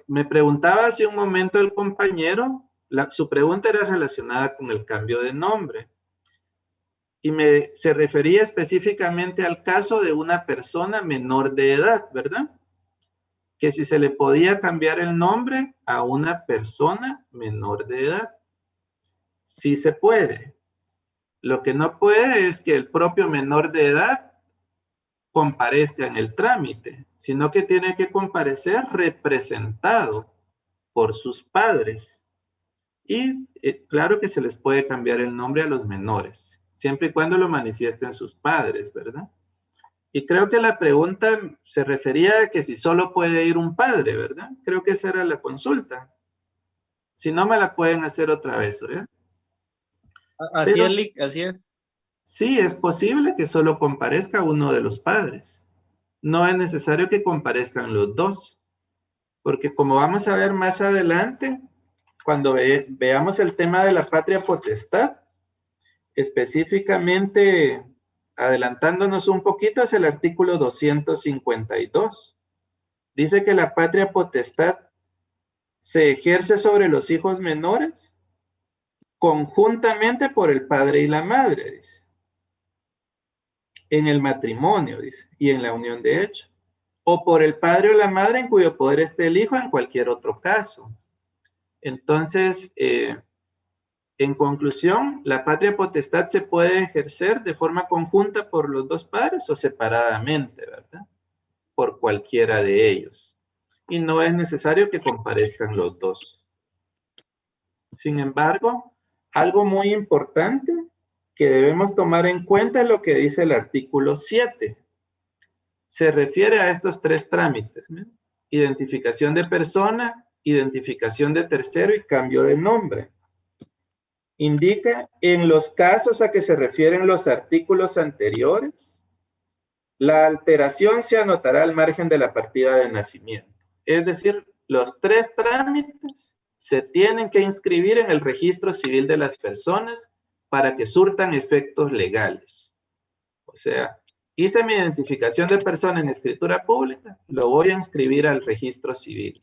Me preguntaba hace un momento el compañero, su pregunta era relacionada con el cambio de nombre. Y se refería específicamente al caso de una persona menor de edad, ¿verdad? Que si se le podía cambiar el nombre a una persona menor de edad. Sí se puede. Lo que no puede es que el propio menor de edad comparezca en el trámite, sino que tiene que comparecer representado por sus padres. Y claro que se les puede cambiar el nombre a los menores, siempre y cuando lo manifiesten sus padres, ¿verdad? Y creo que la pregunta se refería a que si solo puede ir un padre, ¿verdad? Creo que esa era la consulta. Si no, me la pueden hacer otra vez, ¿verdad? Así es, Lick, así es. Sí, es posible que solo comparezca uno de los padres. no es necesario que comparezcan los dos, porque como vamos a ver más adelante, cuando veamos el tema de la patria potestad, específicamente, adelantándonos un poquito, es el artículo 252. Dice que la patria potestad se ejerce sobre los hijos menores conjuntamente por el padre y la madre, dice. En el matrimonio, dice, y en la unión de hecho. O por el padre o la madre en cuyo poder esté el hijo en cualquier otro caso. Entonces, en conclusión, la patria potestad se puede ejercer de forma conjunta por los dos padres o separadamente, ¿verdad? Por cualquiera de ellos. Y no es necesario que comparezcan los dos. Sin embargo, algo muy importante que debemos tomar en cuenta es lo que dice el artículo 7. Se refiere a estos tres trámites, ¿no? Identificación de persona, identificación de tercero y cambio de nombre. Indica en los casos a que se refieren los artículos anteriores, la alteración se anotará al margen de la partida de nacimiento. Es decir, los tres trámites se tienen que inscribir en el registro civil de las personas para que surtan efectos legales. O sea, hice mi identificación de persona en escritura pública, lo voy a inscribir al registro civil.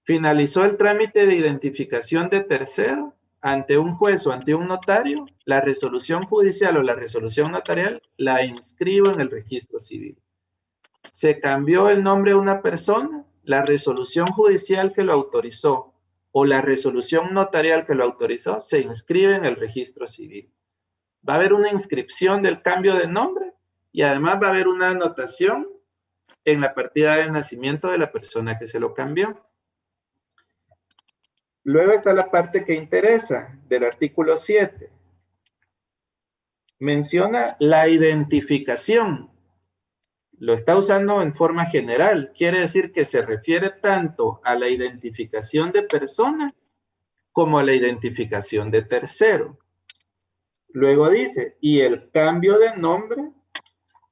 Finalizó el trámite de identificación de tercero, ante un juez o ante un notario, la resolución judicial o la resolución notarial la inscribo en el registro civil. Se cambió el nombre de una persona, la resolución judicial que lo autorizó o la resolución notarial que lo autorizó se inscribe en el registro civil. Va a haber una inscripción del cambio de nombre y además va a haber una anotación en la partida de nacimiento de la persona que se lo cambió. Luego está la parte que interesa del artículo 7. Menciona la identificación. Lo está usando en forma general. Quiere decir que se refiere tanto a la identificación de persona como a la identificación de tercero. Luego dice, y el cambio de nombre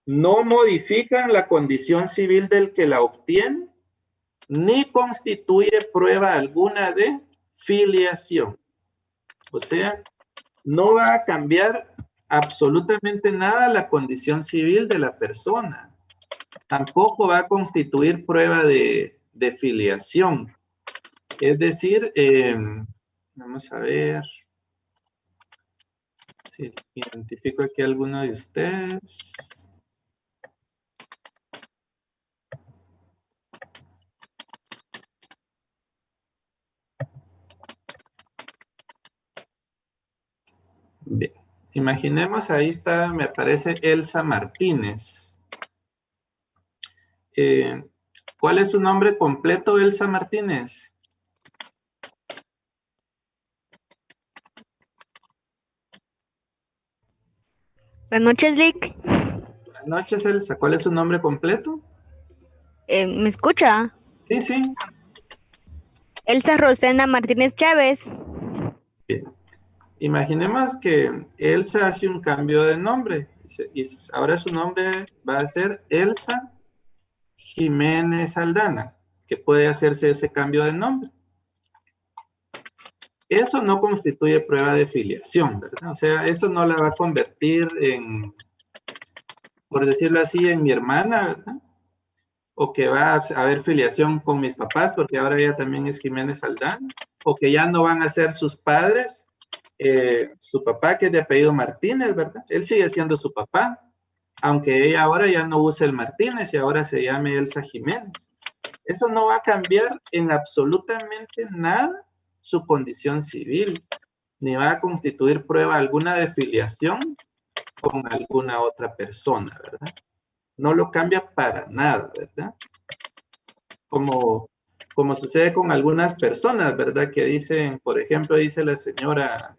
no modifica la condición civil del que la obtiene, ni constituye prueba alguna de filiación. O sea, no va a cambiar absolutamente nada la condición civil de la persona. Tampoco va a constituir prueba de filiación. Es decir, vamos a ver si identifico aquí a alguno de ustedes. Bien, imaginemos, ahí está, me aparece Elsa Martínez. ¿Cuál es su nombre completo, Elsa Martínez? Buenas noches, Lick. Buenas noches, Elsa. ¿Cuál es su nombre completo? ¿Me escucha? Sí, sí. Elsa Rosena Martínez Chávez. Bien. Imaginemos que Elsa hace un cambio de nombre. Y ahora su nombre va a ser Elsa Jiménez Aldana, que puede hacerse ese cambio de nombre. Eso no constituye prueba de filiación, ¿verdad? O sea, eso no la va a convertir en, por decirlo así, en mi hermana, ¿verdad? O que va a haber filiación con mis papás, porque ahora ella también es Jiménez Aldana, o que ya no van a ser sus padres, su papá que es de apellido Martínez, ¿verdad? Él sigue siendo su papá, aunque ella ahora ya no use el Martínez y ahora se llame Elsa Jiménez. Eso no va a cambiar en absolutamente nada su condición civil, ni va a constituir prueba alguna de filiación con alguna otra persona, ¿verdad? No lo cambia para nada, ¿verdad? Como sucede con algunas personas, ¿verdad? Que dicen, por ejemplo, dice la señora,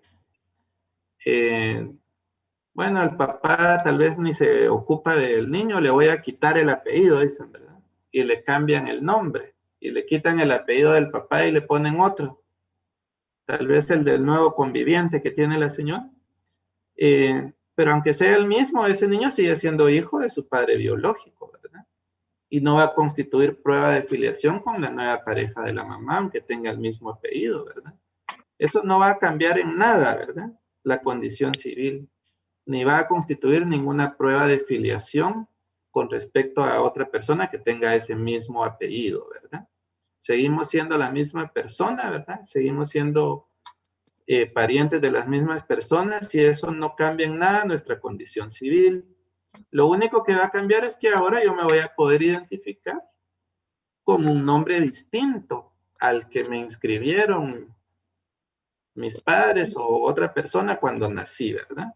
bueno, el papá tal vez ni se ocupa del niño, le voy a quitar el apellido, dicen, ¿verdad? Y le cambian el nombre, y le quitan el apellido del papá y le ponen otro. Tal vez el del nuevo conviviente que tiene la señora. Pero aunque sea el mismo, ese niño sigue siendo hijo de su padre biológico, ¿verdad? y no va a constituir prueba de filiación con la nueva pareja de la mamá, aunque tenga el mismo apellido, ¿verdad? Eso no va a cambiar en nada, ¿verdad? La condición civil, ni va a constituir ninguna prueba de filiación con respecto a otra persona que tenga ese mismo apellido, ¿verdad? Seguimos siendo la misma persona, ¿verdad? Seguimos siendo parientes de las mismas personas y eso no cambia en nada nuestra condición civil. Lo único que va a cambiar es que ahora yo me voy a poder identificar con un nombre distinto al que me inscribieron mis padres o otra persona cuando nací, ¿verdad?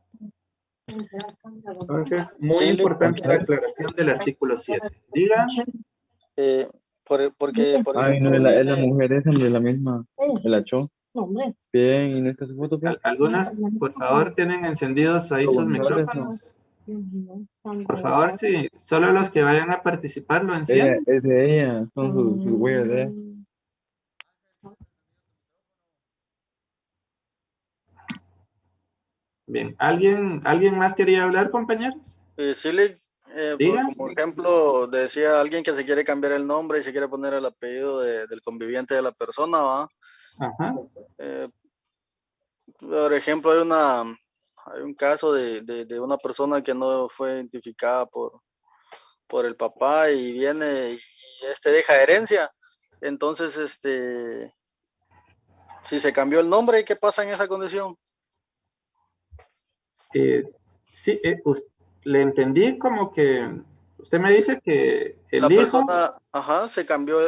Entonces, muy Sí, importante la aclaración del artículo 7. Diga. Porque, por Ay, no, ejemplo, es la mujer esa, hombre, la misma. El achó. Bien, y en esta foto, pues. Algunas, por favor, tienen encendidos ahí sus micrófonos. Por favor, sí, solo los que vayan a participar lo Ella, encienden. es de ella, son sus huellas de ella. Bien, ¿alguien más quería hablar, compañeros? sí, Diga. como ejemplo, decía alguien que se quiere cambiar el nombre y se quiere poner el apellido del conviviente de la persona, ¿va? Ajá. Por ejemplo, hay un caso de una persona que no fue identificada por el papá y viene y deja herencia. Entonces, si se cambió el nombre, ¿qué pasa en esa condición? Sí, le entendí como que usted me dice que La el hijo... persona,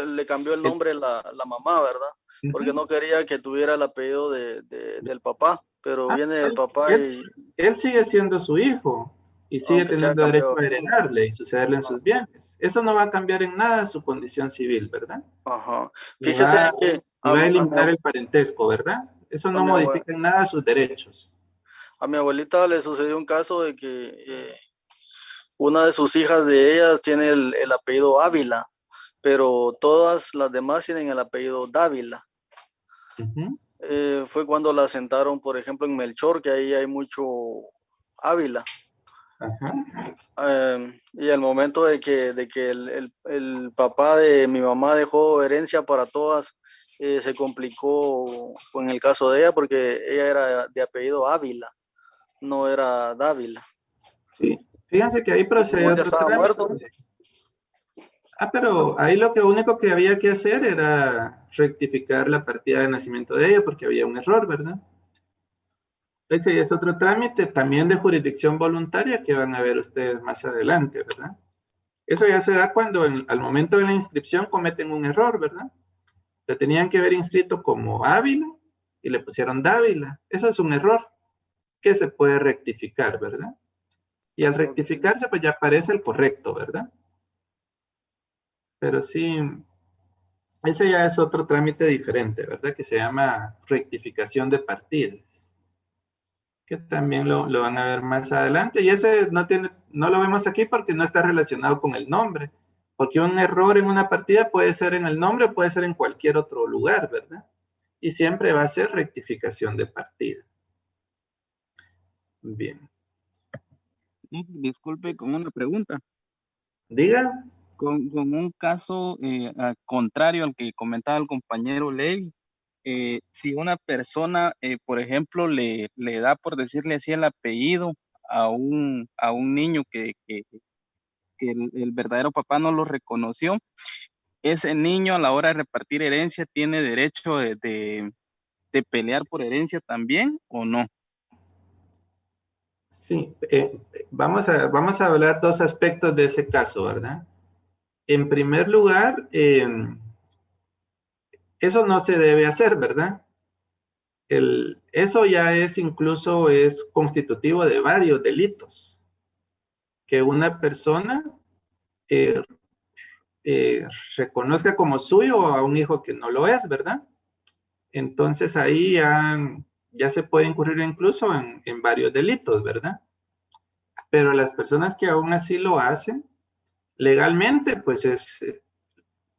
le cambió el nombre la mamá, ¿verdad? Porque no quería que tuviera el apellido del papá, pero viene el papá y... Él sigue siendo su hijo y sigue Aunque sea teniendo derecho cambiado. a heredarle y sucederle en sus bienes. Eso no va a cambiar en nada su condición civil, ¿verdad? Ajá. Ni Fíjese va, que ni va a eliminar el parentesco, ¿verdad? Eso no modifica en nada sus derechos. a mi abuelita le sucedió un caso de que una de sus hijas de ellas tiene el apellido Ávila, pero todas las demás tienen el apellido Dávila. Fue cuando la sentaron, por ejemplo, en Melchor, que ahí hay mucho Ávila. Y al momento de que el papá de mi mamá dejó herencia para todas, se complicó con el caso de ella porque ella era de apellido Ávila, no era Dávila. Sí, fíjense que ahí procedió otro trámite. Pero ahí lo único que había que hacer era rectificar la partida de nacimiento de ella porque había un error, ¿verdad? Ese es otro trámite también de jurisdicción voluntaria que van a ver ustedes más adelante, ¿verdad? Eso ya se da cuando al momento de la inscripción cometen un error, ¿verdad? Le tenían que haber inscrito como Ávila y le pusieron Dávila. Eso es un error que se puede rectificar, ¿verdad? Y al rectificarse, pues ya aparece el correcto, ¿verdad? Pero sí, ese ya es otro trámite diferente, ¿verdad? Que se llama rectificación de partidas. Que también lo van a ver más adelante. Y ese no lo vemos aquí porque no está relacionado con el nombre. Porque un error en una partida puede ser en el nombre, puede ser en cualquier otro lugar, ¿verdad? Y siempre va a ser rectificación de partida. Bien. Disculpe, con una pregunta. Diga. Con un caso contrario al que comentaba el compañero Levi, si una persona, por ejemplo, le da, por decirle así, el apellido a un niño que el verdadero papá no lo reconoció, ese niño a la hora de repartir herencia tiene derecho de pelear por herencia también, ¿o no? Sí, vamos a hablar dos aspectos de ese caso, ¿verdad? En primer lugar, eso no se debe hacer, ¿verdad? Eso ya es constitutivo de varios delitos. Que una persona reconozca como suyo a un hijo que no lo es, ¿verdad? Entonces ahí ya se puede incurrir incluso en varios delitos, ¿verdad? Pero las personas que aún así lo hacen, legalmente, pues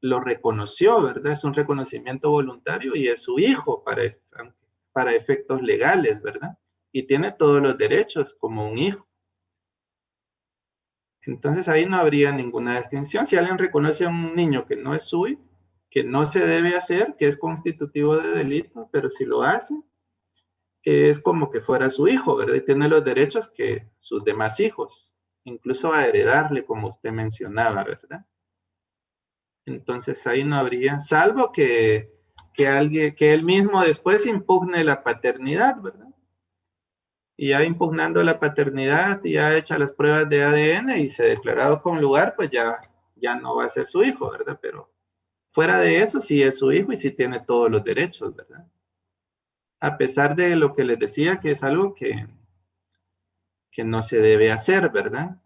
lo reconoció, ¿verdad? Es un reconocimiento voluntario y es su hijo para efectos legales, ¿verdad? Y tiene todos los derechos como un hijo. Entonces ahí no habría ninguna distinción. Si alguien reconoce a un niño que no es suyo, que no se debe hacer, que es constitutivo de delito, pero si lo hace, es como que fuera su hijo, ¿verdad? Y tiene los derechos que sus demás hijos, incluso a heredarle, como usted mencionaba, ¿verdad? Entonces ahí no habría, salvo que él mismo después impugne la paternidad, ¿verdad? Y ya impugnando la paternidad y ya hecha las pruebas de ADN y se ha declarado con lugar, pues ya no va a ser su hijo, ¿verdad? Pero fuera de eso, sí es su hijo y sí tiene todos los derechos, ¿verdad? A pesar de lo que les decía, que es algo que no se debe hacer, ¿verdad?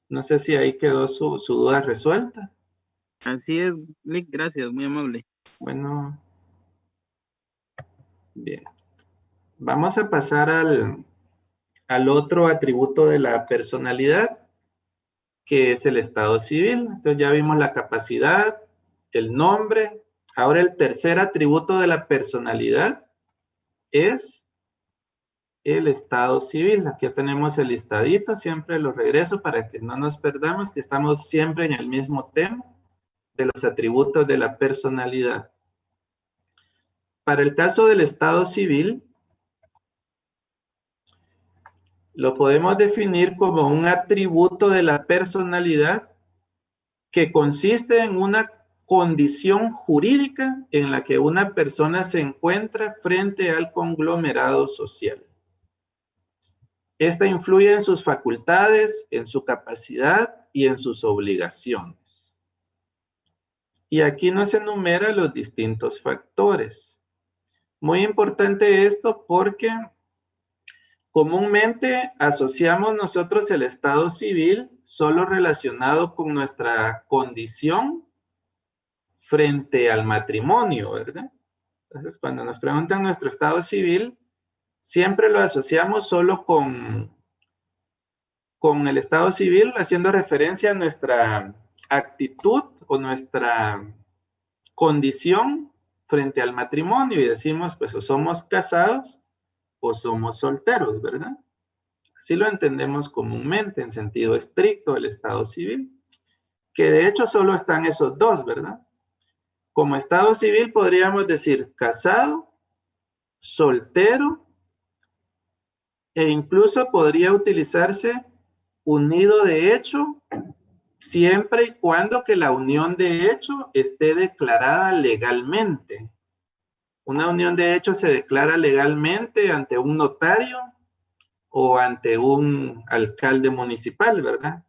No sé si ahí quedó su duda resuelta. Así es, Lick, gracias, muy amable. Bueno, bien. Vamos a pasar al otro atributo de la personalidad, que es el estado civil. Entonces ya vimos la capacidad, el nombre. Ahora el tercer atributo de la personalidad es el estado civil. Aquí tenemos el listadito, siempre lo regreso para que no nos perdamos, que estamos siempre en el mismo tema de los atributos de la personalidad. Para el caso del estado civil, lo podemos definir como un atributo de la personalidad que consiste en una condición jurídica en la que una persona se encuentra frente al conglomerado social. Esta influye en sus facultades, en su capacidad y en sus obligaciones. Y aquí nos enumera los distintos factores. Muy importante esto porque comúnmente asociamos nosotros el estado civil solo relacionado con nuestra condición frente al matrimonio, ¿verdad? Entonces, cuando nos preguntan nuestro estado civil, siempre lo asociamos solo con el estado civil, haciendo referencia a nuestra actitud o nuestra condición frente al matrimonio y decimos, pues, o somos casados o somos solteros, ¿verdad? Así lo entendemos comúnmente en sentido estricto el estado civil, que de hecho solo están esos dos, ¿verdad? Como estado civil podríamos decir casado, soltero, e incluso podría utilizarse unido de hecho, siempre y cuando que la unión de hecho esté declarada legalmente. Una unión de hecho se declara legalmente ante un notario o ante un alcalde municipal, ¿verdad?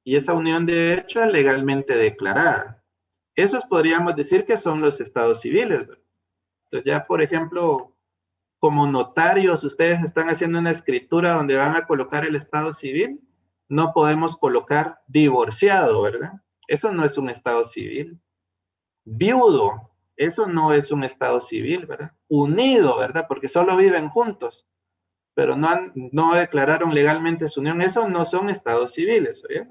Y esa unión de hecho es legalmente declarada. Esos podríamos decir que son los estados civiles, ¿verdad? Entonces ya, por ejemplo, como notarios, ustedes están haciendo una escritura donde van a colocar el estado civil, no podemos colocar divorciado, ¿verdad? Eso no es un estado civil. Viudo, eso no es un estado civil, ¿verdad? Unido, ¿verdad? Porque solo viven juntos, pero no declararon legalmente su unión. Esos no son estados civiles, ¿oye?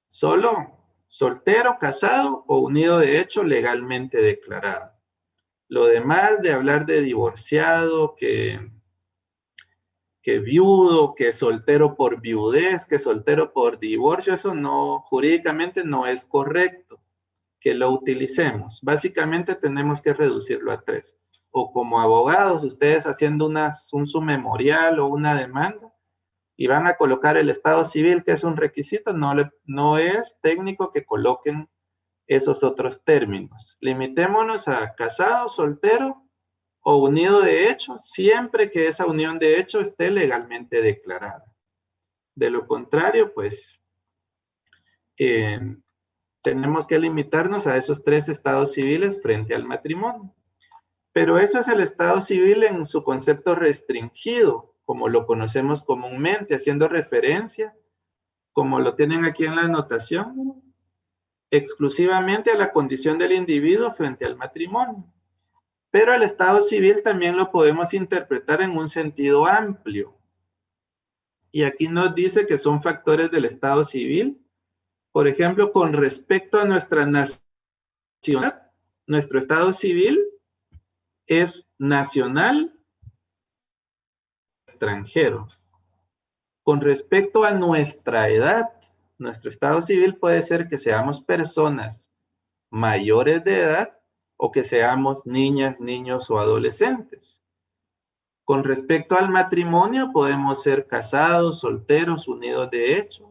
Solo soltero, casado o unido de hecho legalmente declarado. Lo demás de hablar de divorciado, que viudo, que soltero por viudez, que soltero por divorcio, eso no, jurídicamente no es correcto que lo utilicemos. Básicamente tenemos que reducirlo a 3. O como abogados, ustedes haciendo un sumemorial o una demanda y van a colocar el estado civil, que es un requisito, no es técnico que coloquen esos otros términos. Limitémonos a casado, soltero o unido de hecho, siempre que esa unión de hecho esté legalmente declarada. De lo contrario, pues, tenemos que limitarnos a esos 3 estados civiles frente al matrimonio. Pero eso es el estado civil en su concepto restringido, como lo conocemos comúnmente, haciendo referencia, como lo tienen aquí en la anotación, exclusivamente a la condición del individuo frente al matrimonio. Pero el estado civil también lo podemos interpretar en un sentido amplio. Y aquí nos dice que son factores del estado civil. Por ejemplo, con respecto a nuestra nacionalidad, nuestro estado civil es nacional, extranjero. Con respecto a nuestra edad, nuestro estado civil puede ser que seamos personas mayores de edad o que seamos niñas, niños o adolescentes. Con respecto al matrimonio, podemos ser casados, solteros, unidos de hecho.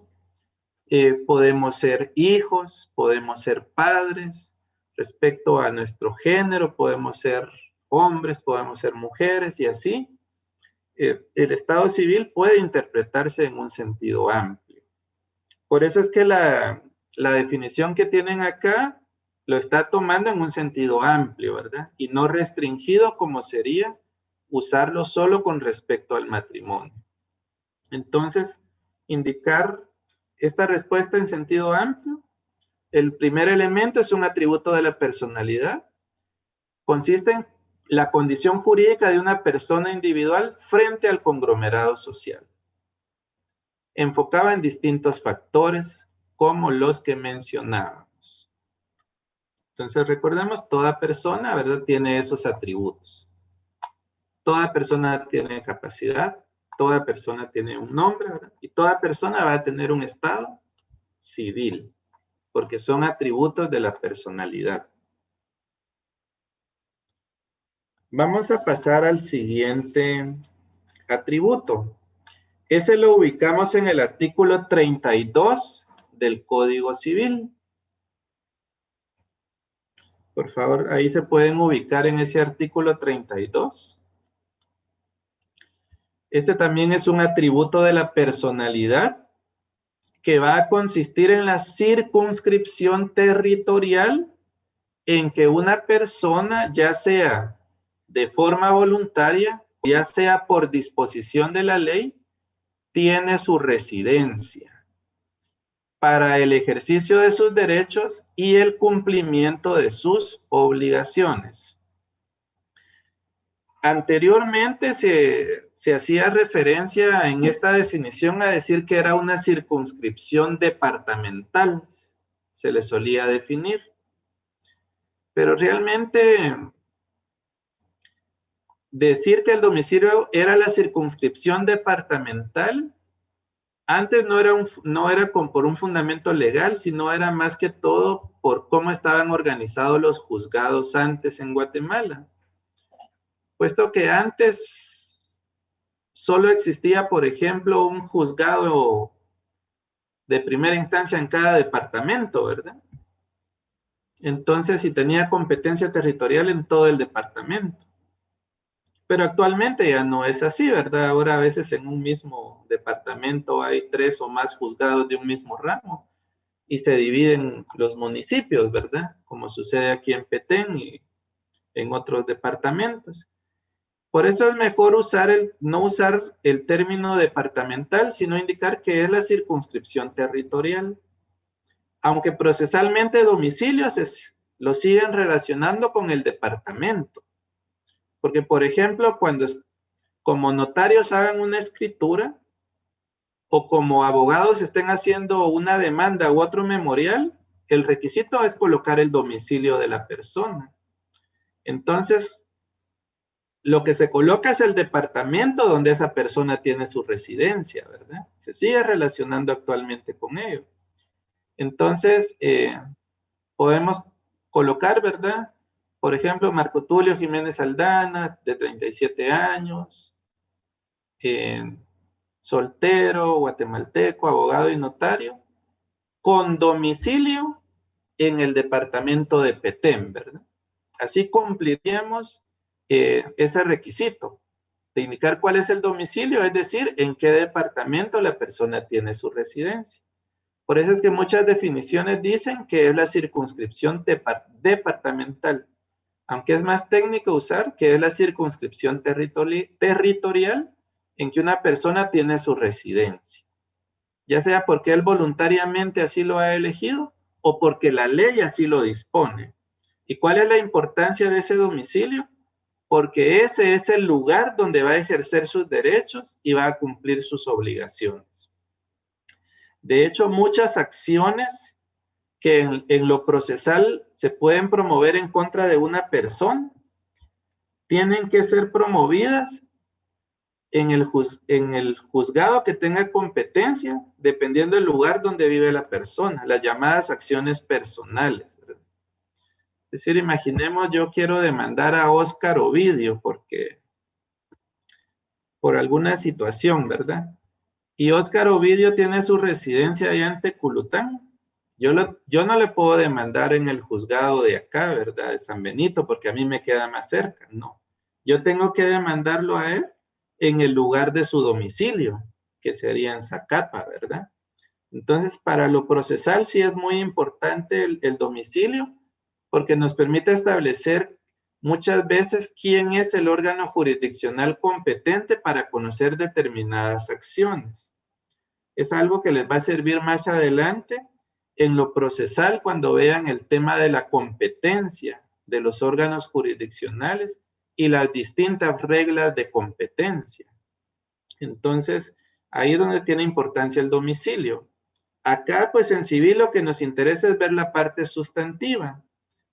Podemos ser hijos, podemos ser padres. Respecto a nuestro género, podemos ser hombres, podemos ser mujeres y así. El estado civil puede interpretarse en un sentido amplio. Por eso es que la definición que tienen acá lo está tomando en un sentido amplio, ¿verdad? Y no restringido como sería usarlo solo con respecto al matrimonio. Entonces, indicar esta respuesta en sentido amplio. El primer elemento es un atributo de la personalidad. Consiste en la condición jurídica de una persona individual frente al conglomerado social. Enfocaba en distintos factores como los que mencionábamos. Entonces recordemos, toda persona, ¿verdad?, tiene esos atributos. Toda persona tiene capacidad, toda persona tiene un nombre, ¿verdad? Y toda persona va a tener un estado civil, porque son atributos de la personalidad. Vamos a pasar al siguiente atributo. Ese lo ubicamos en el artículo 32 del Código Civil. Por favor, ahí se pueden ubicar en ese artículo 32. Este también es un atributo de la personalidad que va a consistir en la circunscripción territorial en que una persona, ya sea de forma voluntaria, ya sea por disposición de la ley, tiene su residencia para el ejercicio de sus derechos y el cumplimiento de sus obligaciones. Anteriormente se hacía referencia en esta definición a decir que era una circunscripción departamental, se le solía definir. Pero realmente decir que el domicilio era la circunscripción departamental, antes no era por un fundamento legal, sino era más que todo por cómo estaban organizados los juzgados antes en Guatemala. Puesto que antes solo existía, por ejemplo, un juzgado de primera instancia en cada departamento, ¿verdad? Entonces, si tenía competencia territorial en todo el departamento. Pero actualmente ya no es así, ¿verdad? Ahora a veces en un mismo departamento hay 3 o más juzgados de un mismo ramo y se dividen los municipios, ¿verdad? Como sucede aquí en Petén y en otros departamentos. Por eso es mejor no usar el término departamental, sino indicar que es la circunscripción territorial. Aunque procesalmente domicilios lo siguen relacionando con el departamento. Porque, por ejemplo, cuando como notarios hagan una escritura o como abogados estén haciendo una demanda u otro memorial, el requisito es colocar el domicilio de la persona. Entonces, lo que se coloca es el departamento donde esa persona tiene su residencia, ¿verdad? Se sigue relacionando actualmente con ello. Entonces, podemos colocar, ¿verdad? Por ejemplo, Marco Tulio Jiménez Aldana, de 37 años, soltero, guatemalteco, abogado y notario, con domicilio en el departamento de Petén, ¿verdad? Así cumpliríamos ese requisito de indicar cuál es el domicilio, es decir, en qué departamento la persona tiene su residencia. Por eso es que muchas definiciones dicen que es la circunscripción departamental, aunque es más técnico usar que es la circunscripción territorial en que una persona tiene su residencia, ya sea porque él voluntariamente así lo ha elegido o porque la ley así lo dispone. ¿Y cuál es la importancia de ese domicilio? Porque ese es el lugar donde va a ejercer sus derechos y va a cumplir sus obligaciones. De hecho, muchas acciones que en lo procesal se pueden promover en contra de una persona, tienen que ser promovidas en el juzgado que tenga competencia, dependiendo del lugar donde vive la persona, las llamadas acciones personales, ¿verdad? Es decir, imaginemos, yo quiero demandar a Óscar Ovidio por alguna situación, ¿verdad? Y Óscar Ovidio tiene su residencia allá en Teculután. Yo no le puedo demandar en el juzgado de acá, ¿verdad? De San Benito, porque a mí me queda más cerca, no. Yo tengo que demandarlo a él en el lugar de su domicilio, que sería en Zacapa, ¿verdad? Entonces, para lo procesal sí es muy importante el domicilio, porque nos permite establecer muchas veces quién es el órgano jurisdiccional competente para conocer determinadas acciones. Es algo que les va a servir más adelante en lo procesal cuando vean el tema de la competencia de los órganos jurisdiccionales y las distintas reglas de competencia. Entonces, ahí es donde tiene importancia el domicilio. Acá, pues en civil lo que nos interesa es ver la parte sustantiva,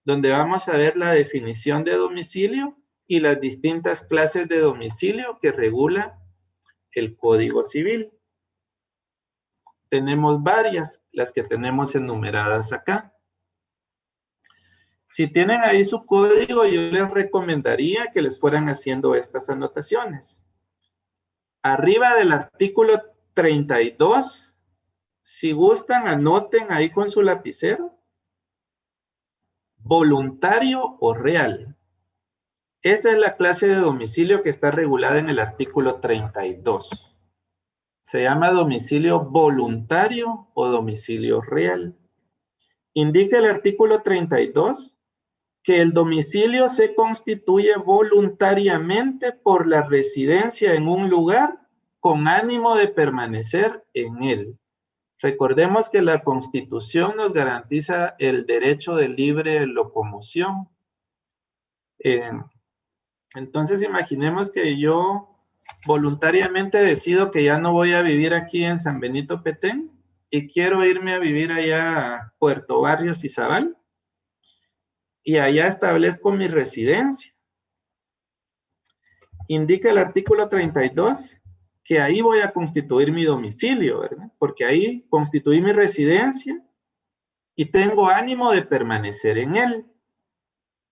donde vamos a ver la definición de domicilio y las distintas clases de domicilio que regula el Código Civil. Tenemos varias, las que tenemos enumeradas acá. Si tienen ahí su código, yo les recomendaría que les fueran haciendo estas anotaciones. Arriba del artículo 32, si gustan, anoten ahí con su lapicero. Voluntario o real. Esa es la clase de domicilio que está regulada en el artículo 32. Se llama domicilio voluntario o domicilio real. Indica el artículo 32 que el domicilio se constituye voluntariamente por la residencia en un lugar con ánimo de permanecer en él. Recordemos que la Constitución nos garantiza el derecho de libre locomoción. Entonces, imaginemos que yo voluntariamente decido que ya no voy a vivir aquí en San Benito Petén y quiero irme a vivir allá a Puerto Barrios, Izabal, y allá establezco mi residencia. Indica el artículo 32 que ahí voy a constituir mi domicilio, ¿verdad? Porque ahí constituí mi residencia y tengo ánimo de permanecer en él.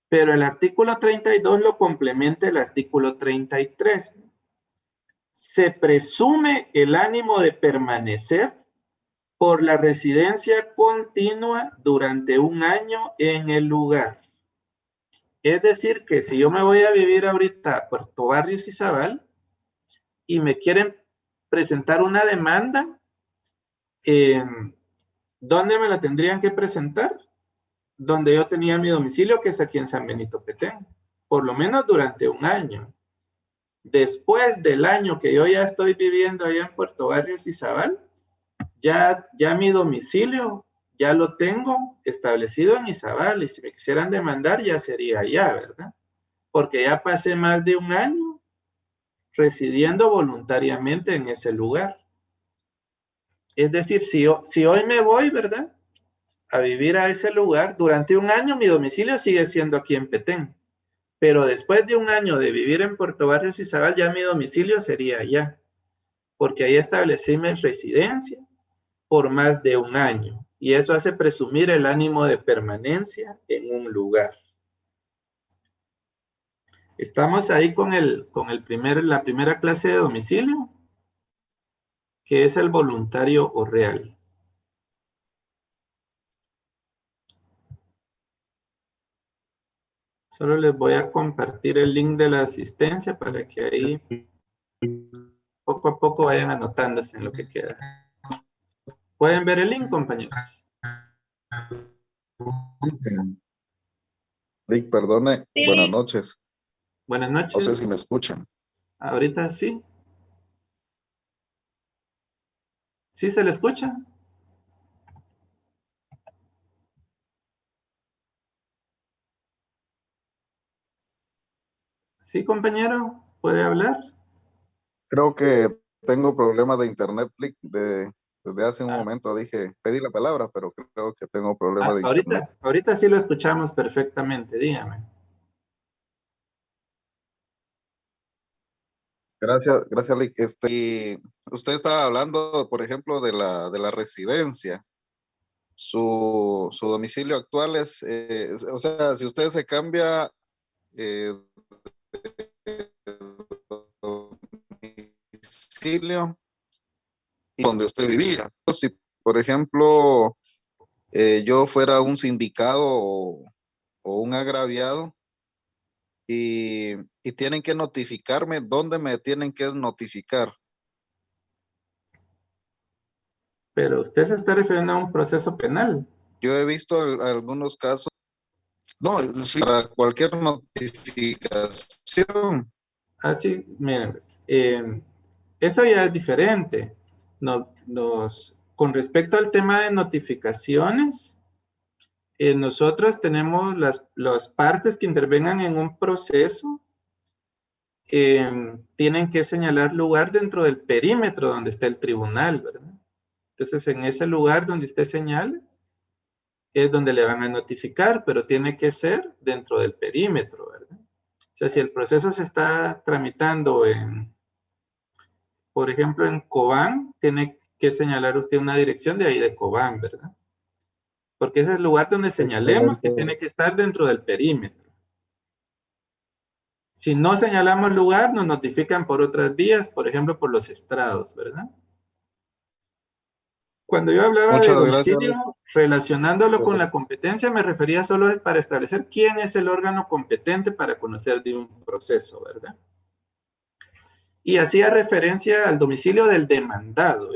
Pero el artículo 32 lo complementa el artículo 33. Se presume el ánimo de permanecer por la residencia continua durante un año en el lugar. Es decir, que si yo me voy a vivir ahorita a Puerto Barrios, Izabal, y me quieren presentar una demanda, ¿dónde me la tendrían que presentar? Donde yo tenía mi domicilio, que es aquí en San Benito Petén, por lo menos durante un año. Después del año que yo ya estoy viviendo allá en Puerto Barrios, Izabal, ya mi domicilio ya lo tengo establecido en Izabal, y si me quisieran demandar ya sería allá, ¿verdad? Porque ya pasé más de un año residiendo voluntariamente en ese lugar. Es decir, si hoy me voy, ¿verdad?, a vivir a ese lugar, durante un año mi domicilio sigue siendo aquí en Petén, pero después de un año de vivir en Puerto Barrios, Izabal, ya mi domicilio sería allá, porque ahí establecí mi residencia por más de un año, y eso hace presumir el ánimo de permanencia en un lugar. Estamos ahí con la primera clase de domicilio, que es el voluntario o real. Solo les voy a compartir el link de la asistencia para que ahí poco a poco vayan anotándose en lo que queda. ¿Pueden ver el link, compañeros? Rick, perdone. Sí. Buenas noches. Buenas No noches. sé si me escuchan. Ahorita sí. ¿Sí se le escucha? Sí, compañero, ¿puede hablar? Creo que tengo problemas de internet, Rick. Desde hace un momento pedí la palabra, pero creo que tengo problemas de internet. Ahorita sí lo escuchamos perfectamente, dígame. Gracias, Lick. Usted estaba hablando, por ejemplo, de la residencia. Su domicilio actual o sea, si usted se cambia de domicilio donde usted vivía. Si, por ejemplo, yo fuera un sindicado o un agraviado y tienen que notificarme, ¿dónde me tienen que notificar? Pero usted se está refiriendo a un proceso penal. Yo he visto algunos casos, no, sí, para cualquier notificación. Así, miren, pues, eso ya es diferente. Con respecto al tema de notificaciones, nosotros tenemos las partes que intervengan en un proceso, tienen que señalar lugar dentro del perímetro donde está el tribunal, ¿verdad? Entonces, en ese lugar donde usted señala, es donde le van a notificar, pero tiene que ser dentro del perímetro, ¿verdad? O sea, si el proceso se está tramitando por ejemplo, en Cobán, tiene que señalar usted una dirección de ahí de Cobán, ¿verdad? Porque ese es el lugar donde señalemos que tiene que estar dentro del perímetro. Si no señalamos lugar, nos notifican por otras vías, por ejemplo, por los estrados, ¿verdad? Cuando yo hablaba de domicilio, relacionándolo con la competencia, me refería solo para establecer quién es el órgano competente para conocer de un proceso, ¿verdad? Y hacía referencia al domicilio del demandado,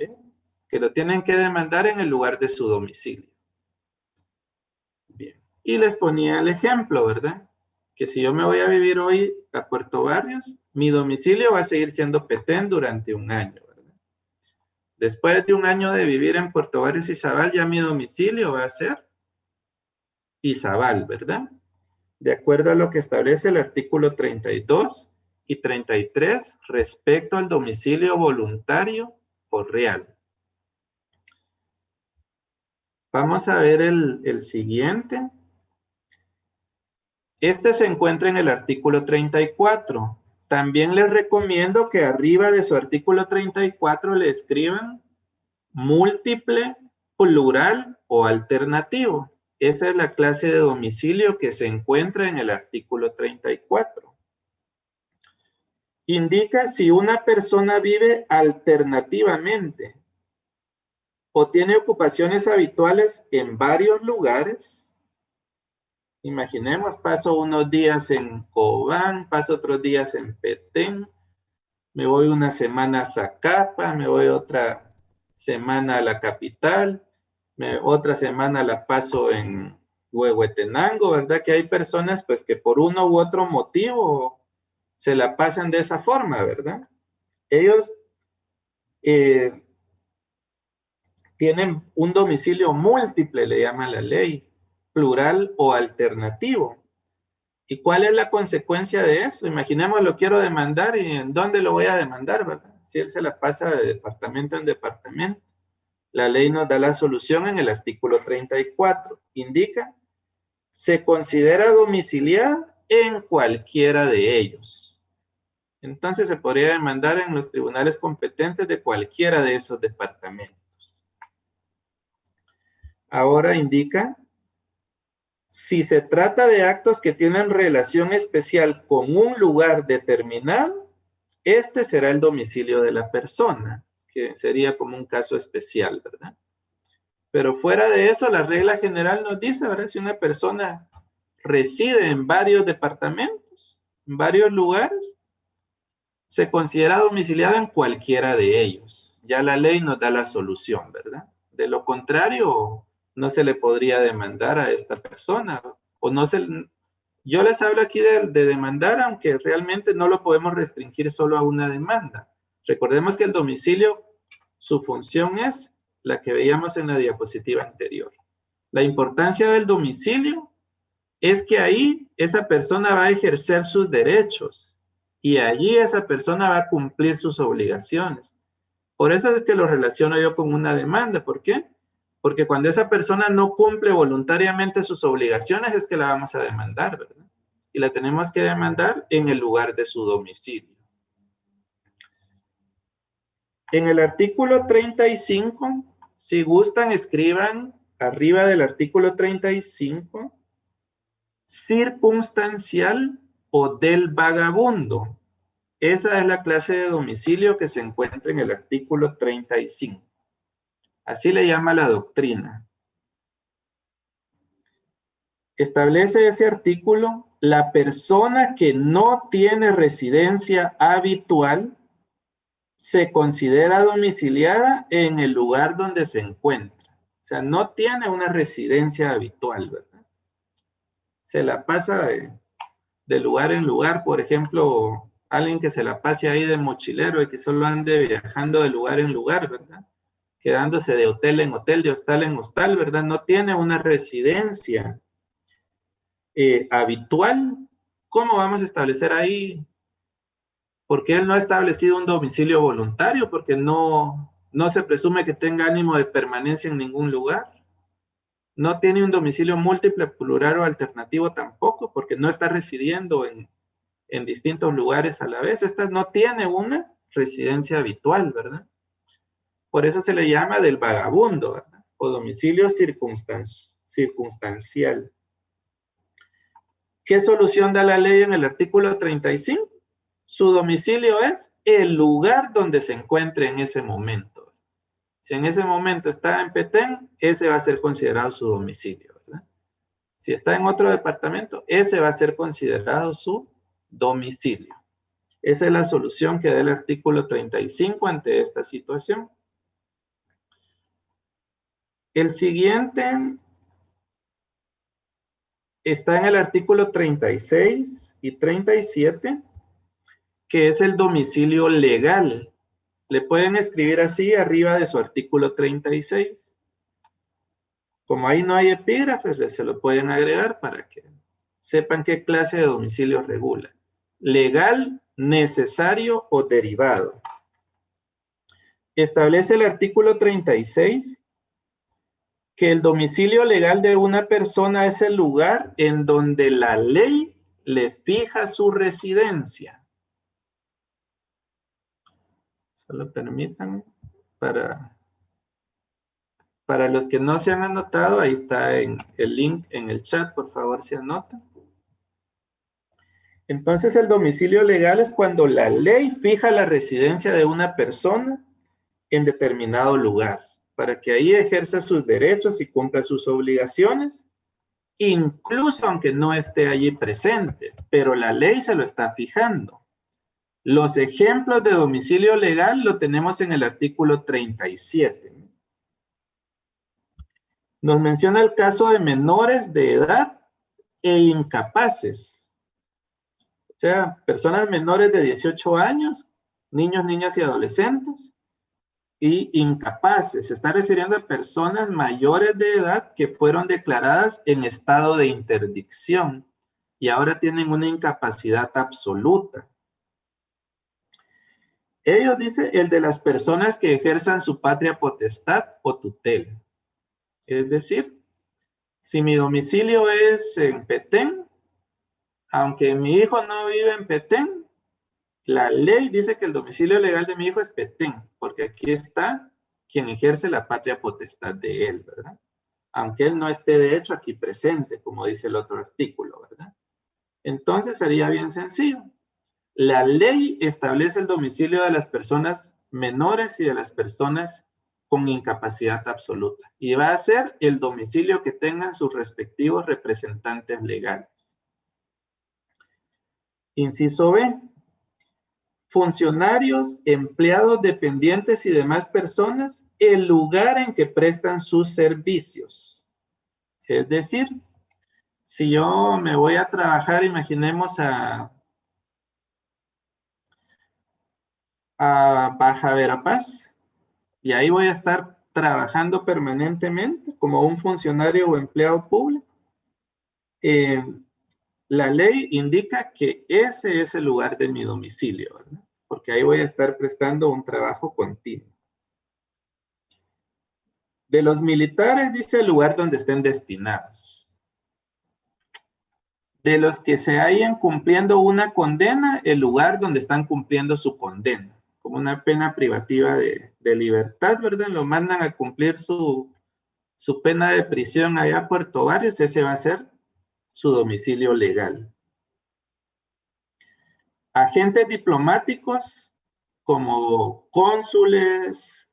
que lo tienen que demandar en el lugar de su domicilio. Bien. Y les ponía el ejemplo, ¿verdad? Que si yo me voy a vivir hoy a Puerto Barrios, mi domicilio va a seguir siendo Petén durante un año, ¿verdad? Después de un año de vivir en Puerto Barrios y Izabal, ya mi domicilio va a ser Izabal, ¿verdad? De acuerdo a lo que establece el artículo 32 y 33 respecto al domicilio voluntario o real. Vamos a ver el siguiente. Este se encuentra en el artículo 34. También les recomiendo que arriba de su artículo 34 le escriban múltiple, plural o alternativo. Esa es la clase de domicilio que se encuentra en el artículo 34. Indica si una persona vive alternativamente o tiene ocupaciones habituales en varios lugares. Imaginemos, paso unos días en Cobán, paso otros días en Petén, me voy una semana a Zacapa, me voy otra semana a la capital, otra semana la paso en Huehuetenango, ¿verdad? Que hay personas pues que por uno u otro motivo se la pasan de esa forma, ¿verdad? Ellos tienen un domicilio múltiple, le llama la ley, plural o alternativo. ¿Y cuál es la consecuencia de eso? Imaginemos, lo quiero demandar y ¿en dónde lo voy a demandar, verdad? Si él se la pasa de departamento en departamento. La ley nos da la solución en el artículo 34. Indica, se considera domiciliar en cualquiera de ellos. Entonces se podría demandar en los tribunales competentes de cualquiera de esos departamentos. Ahora indica, si se trata de actos que tienen relación especial con un lugar determinado, este será el domicilio de la persona, que sería como un caso especial, ¿verdad? Pero fuera de eso, la regla general nos dice, ¿verdad? Si una persona reside en varios departamentos, en varios lugares, se considera domiciliado en cualquiera de ellos. Ya la ley nos da la solución, ¿verdad? De lo contrario, no se le podría demandar a esta persona. O no se, yo les hablo aquí de demandar, aunque realmente no lo podemos restringir solo a una demanda. Recordemos que el domicilio, su función es la que veíamos en la diapositiva anterior. La importancia del domicilio es que ahí esa persona va a ejercer sus derechos y allí esa persona va a cumplir sus obligaciones. Por eso es que lo relaciono yo con una demanda. ¿Por qué? Porque cuando esa persona no cumple voluntariamente sus obligaciones es que la vamos a demandar, ¿verdad? Y la tenemos que demandar en el lugar de su domicilio. En el artículo 35, si gustan, escriban arriba del artículo 35, circunstancial o del vagabundo. Esa es la clase de domicilio que se encuentra en el artículo 35. Así le llama la doctrina. Establece ese artículo: la persona que no tiene residencia habitual se considera domiciliada en el lugar donde se encuentra. O sea, no tiene una residencia habitual, ¿verdad? Se la pasa de lugar en lugar. Por ejemplo, alguien que se la pase ahí de mochilero y que solo ande viajando de lugar en lugar, ¿verdad? Quedándose de hotel en hotel, de hostal en hostal, ¿verdad? No tiene una residencia habitual. ¿Cómo vamos a establecer ahí? Porque él no ha establecido un domicilio voluntario, porque no se presume que tenga ánimo de permanencia en ningún lugar. No tiene un domicilio múltiple, plural o alternativo tampoco, porque no está residiendo en distintos lugares a la vez. Esta no tiene una residencia habitual, ¿verdad? Por eso se le llama del vagabundo, ¿verdad? O domicilio circunstancial. ¿Qué solución da la ley en el artículo 35? Su domicilio es el lugar donde se encuentre en ese momento. Si en ese momento está en Petén, ese va a ser considerado su domicilio, ¿verdad? Si está en otro departamento, ese va a ser considerado su domicilio. Esa es la solución que da el artículo 35 ante esta situación. El siguiente está en el artículo 36 y 37, que es el domicilio legal. Le pueden escribir así arriba de su artículo 36. Como ahí no hay epígrafes, se lo pueden agregar para que sepan qué clase de domicilio regula. Legal, necesario o derivado. Establece el artículo 36 que el domicilio legal de una persona es el lugar en donde la ley le fija su residencia. Solo permítanme, para los que no se han anotado, ahí está en el link en el chat, por favor se anotan. Entonces el domicilio legal es cuando la ley fija la residencia de una persona en determinado lugar, para que ahí ejerza sus derechos y cumpla sus obligaciones, incluso aunque no esté allí presente, pero la ley se lo está fijando. Los ejemplos de domicilio legal lo tenemos en el artículo 37. Nos menciona el caso de menores de edad e incapaces. O sea, personas menores de 18 años, niños, niñas y adolescentes, y incapaces. Se está refiriendo a personas mayores de edad que fueron declaradas en estado de interdicción y ahora tienen una incapacidad absoluta. Ellos dicen el de las personas que ejerzan su patria potestad o tutela. Es decir, si mi domicilio es en Petén, aunque mi hijo no vive en Petén, la ley dice que el domicilio legal de mi hijo es Petén, porque aquí está quien ejerce la patria potestad de él, ¿verdad? Aunque él no esté de hecho aquí presente, como dice el otro artículo, ¿verdad? Entonces sería bien sencillo. La ley establece el domicilio de las personas menores y de las personas con incapacidad absoluta. Y va a ser el domicilio que tengan sus respectivos representantes legales. Inciso B. Funcionarios, empleados, dependientes y demás personas, el lugar en que prestan sus servicios. Es decir, si yo me voy a trabajar, imaginemos a Baja Verapaz, y ahí voy a estar trabajando permanentemente como un funcionario o empleado público. La ley indica que ese es el lugar de mi domicilio, ¿verdad? Porque ahí voy a estar prestando un trabajo continuo. De los militares dice el lugar donde estén destinados. De los que se hayan cumpliendo una condena, el lugar donde están cumpliendo su condena. como una pena privativa de libertad, ¿verdad? Lo mandan a cumplir su pena de prisión allá a Puerto Barrios, ese va a ser su domicilio legal. Agentes diplomáticos como cónsules,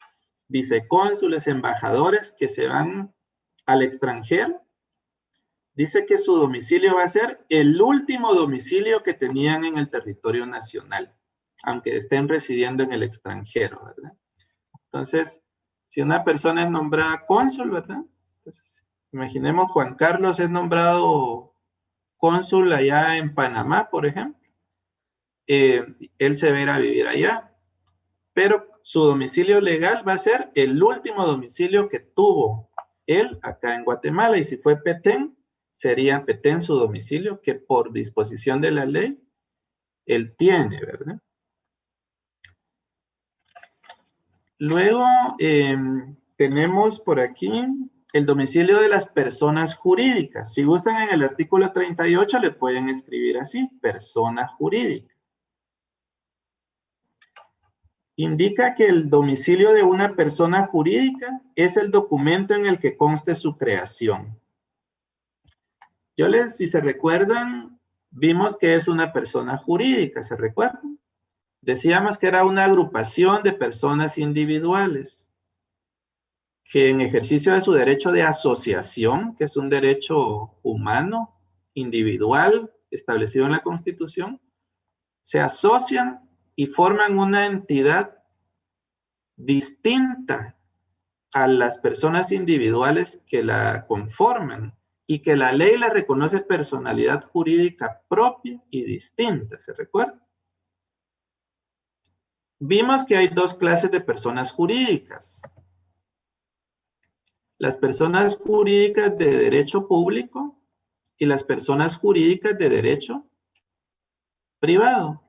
vicecónsules, embajadores que se van al extranjero, dice que su domicilio va a ser el último domicilio que tenían en el territorio nacional, aunque estén residiendo en el extranjero, ¿verdad? Entonces, si una persona es nombrada cónsul, ¿verdad? Entonces, imaginemos Juan Carlos es nombrado cónsul allá en Panamá, por ejemplo. Él se va a ir a vivir allá, pero su domicilio legal va a ser el último domicilio que tuvo él acá en Guatemala, y si fue Petén, sería Petén su domicilio, que por disposición de la ley, él tiene, ¿verdad? Luego, tenemos por aquí el domicilio de las personas jurídicas. Si gustan, en el artículo 38 le pueden escribir así, persona jurídica. Indica que el domicilio de una persona jurídica es el documento en el que conste su creación. Si se recuerdan, vimos que es una persona jurídica, ¿se recuerdan? Decíamos que era una agrupación de personas individuales que en ejercicio de su derecho de asociación, que es un derecho humano, individual, establecido en la Constitución, se asocian y forman una entidad distinta a las personas individuales que la conforman y que la ley la reconoce personalidad jurídica propia y distinta, ¿se recuerda? Vimos que hay dos clases de personas jurídicas. Las personas jurídicas de derecho público y las personas jurídicas de derecho privado.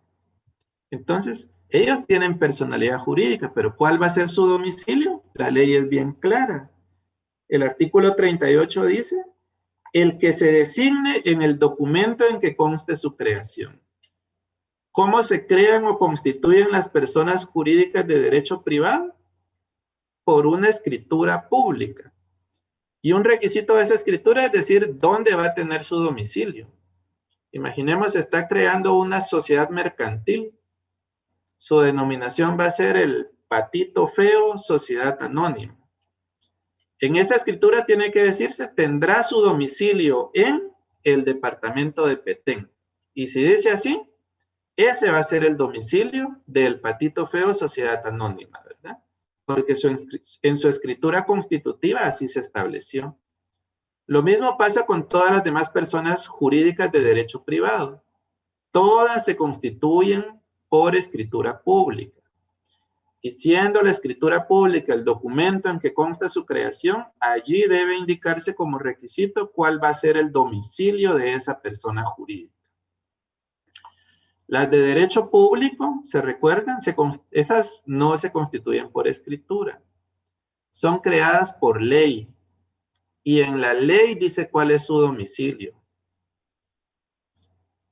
Entonces, ellos tienen personalidad jurídica, pero ¿cuál va a ser su domicilio? La ley es bien clara. El artículo 38 dice, el que se designe en el documento en que conste su creación. ¿Cómo se crean o constituyen las personas jurídicas de derecho privado? Por una escritura pública. Y un requisito de esa escritura es decir, ¿dónde va a tener su domicilio? Imaginemos, está creando una sociedad mercantil. Su denominación va a ser el Patito Feo Sociedad Anónima. En esa escritura tiene que decirse, tendrá su domicilio en el departamento de Petén. Y si dice así, ese va a ser el domicilio del Patito Feo Sociedad Anónima, ¿verdad? Porque en su escritura constitutiva así se estableció. Lo mismo pasa con todas las demás personas jurídicas de derecho privado. Todas se constituyen por escritura pública. Y siendo la escritura pública el documento en que consta su creación, allí debe indicarse como requisito cuál va a ser el domicilio de esa persona jurídica. Las de derecho público, ¿se recuerdan? Esas no se constituyen por escritura. Son creadas por ley. Y en la ley dice cuál es su domicilio.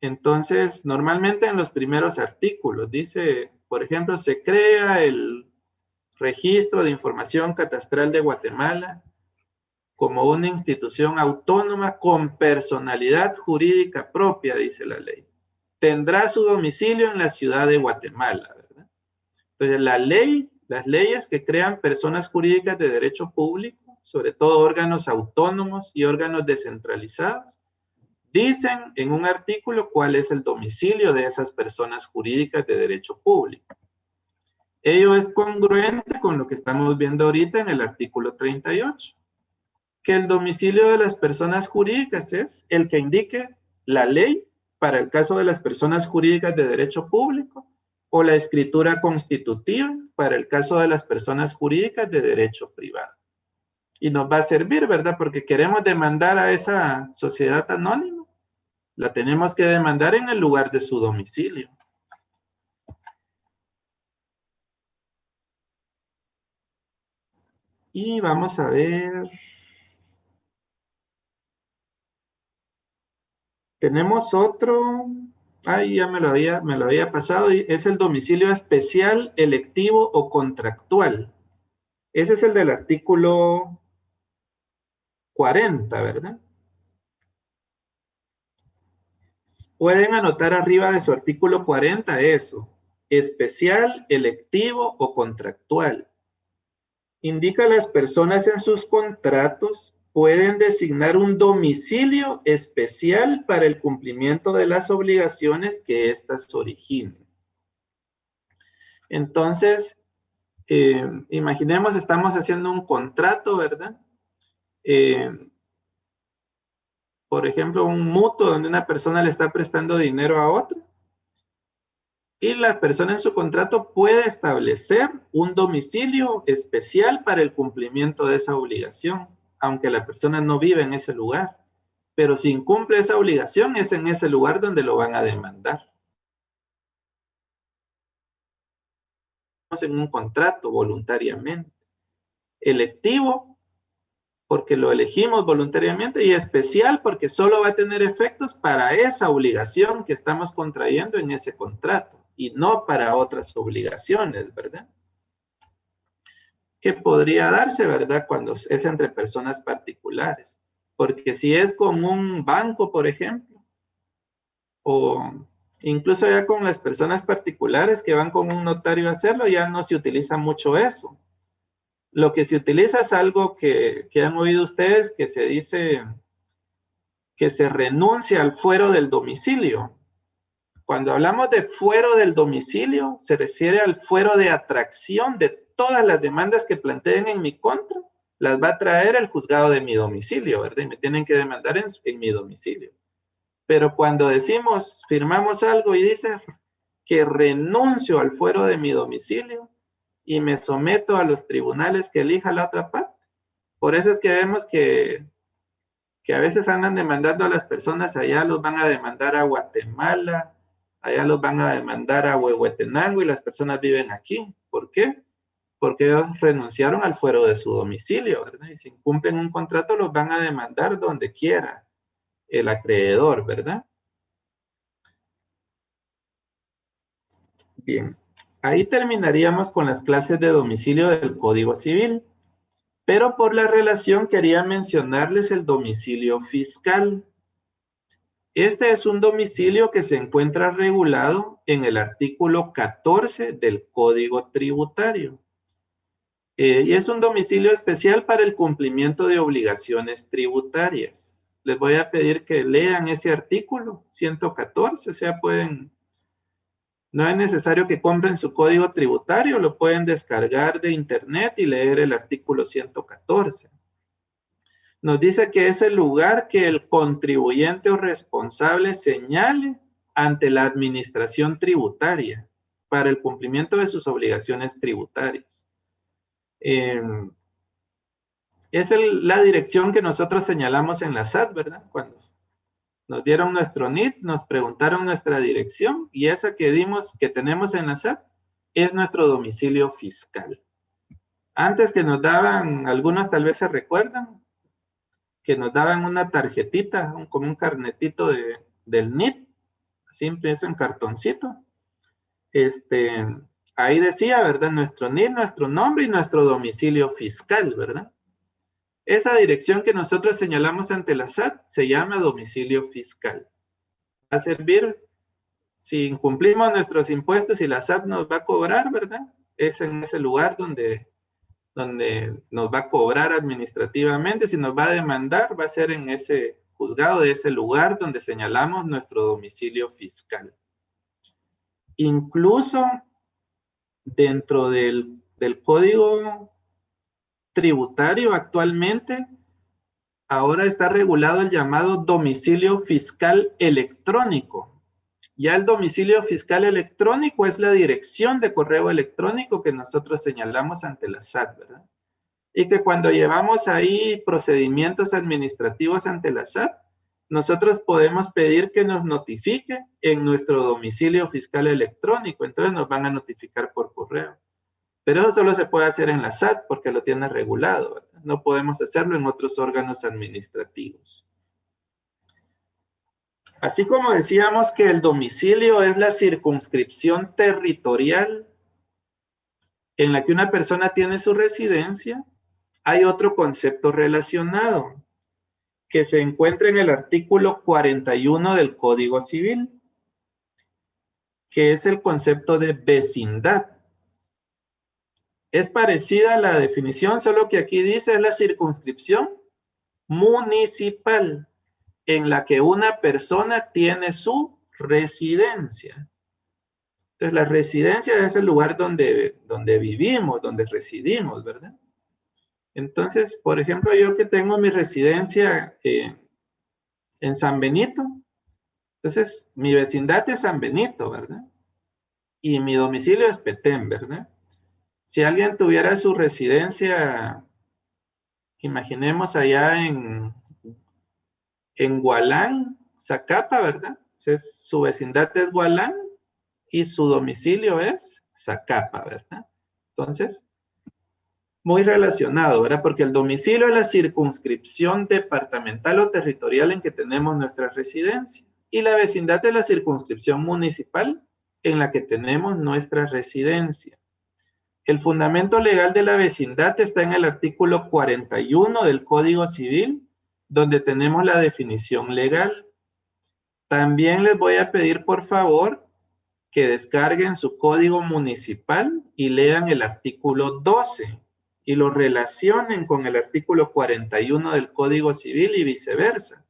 Entonces, normalmente en los primeros artículos dice, por ejemplo, se crea el Registro de Información Catastral de Guatemala como una institución autónoma con personalidad jurídica propia, dice la ley. Tendrá su domicilio en la ciudad de Guatemala, ¿verdad? Entonces, las leyes que crean personas jurídicas de derecho público, sobre todo órganos autónomos y órganos descentralizados, dicen en un artículo cuál es el domicilio de esas personas jurídicas de derecho público. Ello es congruente con lo que estamos viendo ahorita en el artículo 38, que el domicilio de las personas jurídicas es el que indique la ley para el caso de las personas jurídicas de derecho público o la escritura constitutiva para el caso de las personas jurídicas de derecho privado. Y nos va a servir, ¿verdad? Porque queremos demandar a esa sociedad anónima. La tenemos que demandar en el lugar de su domicilio. Y vamos a ver. Tenemos otro. Ahí ya me lo había pasado. Es el domicilio especial, electivo o contractual. Ese es el del artículo 40, ¿verdad? Pueden anotar arriba de su artículo 40 eso. Especial, electivo o contractual. Indica a las personas en sus contratos pueden designar un domicilio especial para el cumplimiento de las obligaciones que éstas originen. Entonces, imaginemos, estamos haciendo un contrato, ¿verdad? Por ejemplo, un mutuo donde una persona le está prestando dinero a otra. Y la persona en su contrato puede establecer un domicilio especial para el cumplimiento de esa obligación, aunque la persona no vive en ese lugar. Pero si incumple esa obligación, es en ese lugar donde lo van a demandar. En un contrato voluntariamente. Electivo, porque lo elegimos voluntariamente, y especial porque solo va a tener efectos para esa obligación que estamos contrayendo en ese contrato y no para otras obligaciones, ¿verdad? Que podría darse, ¿verdad? Cuando es entre personas particulares. Porque si es con un banco, por ejemplo, o incluso ya con las personas particulares que van con un notario a hacerlo, ya no se utiliza mucho eso. Lo que se utiliza es algo que han oído ustedes, que se dice que se renuncia al fuero del domicilio. Cuando hablamos de fuero del domicilio, se refiere al fuero de atracción de todas las demandas que planteen en mi contra, las va a traer el juzgado de mi domicilio, ¿verdad? Y me tienen que demandar en mi domicilio. Pero cuando decimos, firmamos algo y dice que renuncio al fuero de mi domicilio y me someto a los tribunales que elija la otra parte. Por eso es que vemos que a veces andan demandando a las personas, allá los van a demandar a Guatemala, allá los van a demandar a Huehuetenango y las personas viven aquí. ¿Por qué? Porque ellos renunciaron al fuero de su domicilio, ¿verdad? Y si incumplen un contrato los van a demandar donde quiera el acreedor, ¿verdad? Bien, ahí terminaríamos con las clases de domicilio del Código Civil. Pero por la relación quería mencionarles el domicilio fiscal. Este es un domicilio que se encuentra regulado en el artículo 14 del Código Tributario. Y es un domicilio especial para el cumplimiento de obligaciones tributarias. Les voy a pedir que lean ese artículo 114, o sea, no es necesario que compren su código tributario, lo pueden descargar de internet y leer el artículo 114. Nos dice que es el lugar que el contribuyente o responsable señale ante la administración tributaria para el cumplimiento de sus obligaciones tributarias. Es la dirección que nosotros señalamos en la SAT, ¿verdad? Cuando nos dieron nuestro NIT, nos preguntaron nuestra dirección y esa que tenemos en la SAT es nuestro domicilio fiscal. Antes que nos daban, algunos tal vez se recuerdan, que nos daban una tarjetita, como un carnetito del NIT, así impreso en cartoncito. Ahí decía, ¿verdad? Nuestro NIT, nuestro nombre y nuestro domicilio fiscal, ¿verdad? Esa dirección que nosotros señalamos ante la SAT se llama domicilio fiscal. Va a servir si incumplimos nuestros impuestos y la SAT nos va a cobrar, ¿verdad? Es en ese lugar donde nos va a cobrar administrativamente. Si nos va a demandar, va a ser en ese juzgado de ese lugar donde señalamos nuestro domicilio fiscal. Incluso dentro del Código Tributario actualmente, ahora está regulado el llamado domicilio fiscal electrónico. Ya el domicilio fiscal electrónico es la dirección de correo electrónico que nosotros señalamos ante la SAT, ¿verdad? Y que cuando llevamos ahí procedimientos administrativos ante la SAT, nosotros podemos pedir que nos notifique en nuestro domicilio fiscal electrónico. Entonces nos van a notificar por correo. Pero eso solo se puede hacer en la SAT porque lo tiene regulado, ¿verdad? No podemos hacerlo en otros órganos administrativos. Así como decíamos que el domicilio es la circunscripción territorial en la que una persona tiene su residencia, hay otro concepto relacionado que se encuentra en el artículo 41 del Código Civil, que es el concepto de vecindad. Es parecida a la definición, solo que aquí dice es la circunscripción municipal en la que una persona tiene su residencia. Entonces, la residencia es el lugar donde vivimos, donde residimos, ¿verdad? Entonces, por ejemplo, yo que tengo mi residencia en San Benito, entonces mi vecindad es San Benito, ¿verdad? Y mi domicilio es Petén, ¿verdad? Si alguien tuviera su residencia, imaginemos allá en Gualán, Zacapa, ¿verdad? Entonces, su vecindad es Gualán y su domicilio es Zacapa, ¿verdad? Entonces, muy relacionado, ¿verdad? Porque el domicilio es la circunscripción departamental o territorial en que tenemos nuestra residencia. Y la vecindad es la circunscripción municipal en la que tenemos nuestra residencia. El fundamento legal de la vecindad está en el artículo 41 del Código Civil, donde tenemos la definición legal. También les voy a pedir, por favor, que descarguen su código municipal y lean el artículo 12 y lo relacionen con el artículo 41 del Código Civil y viceversa.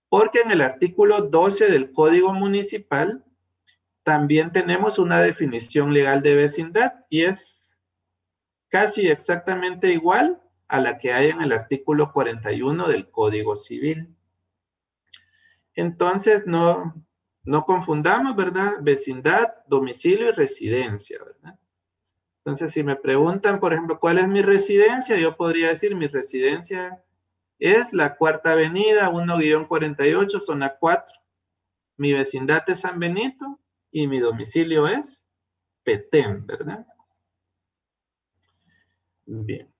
Porque en el artículo 12 del Código Municipal también tenemos una definición legal de vecindad y es casi exactamente igual a la que hay en el artículo 41 del Código Civil. Entonces, no confundamos, ¿verdad? Vecindad, domicilio y residencia, ¿verdad? Entonces, si me preguntan, por ejemplo, ¿cuál es mi residencia? Yo podría decir, mi residencia es la Cuarta Avenida, 1-48, zona 4. Mi vecindad es San Benito y mi domicilio es Petén, ¿verdad? Bien.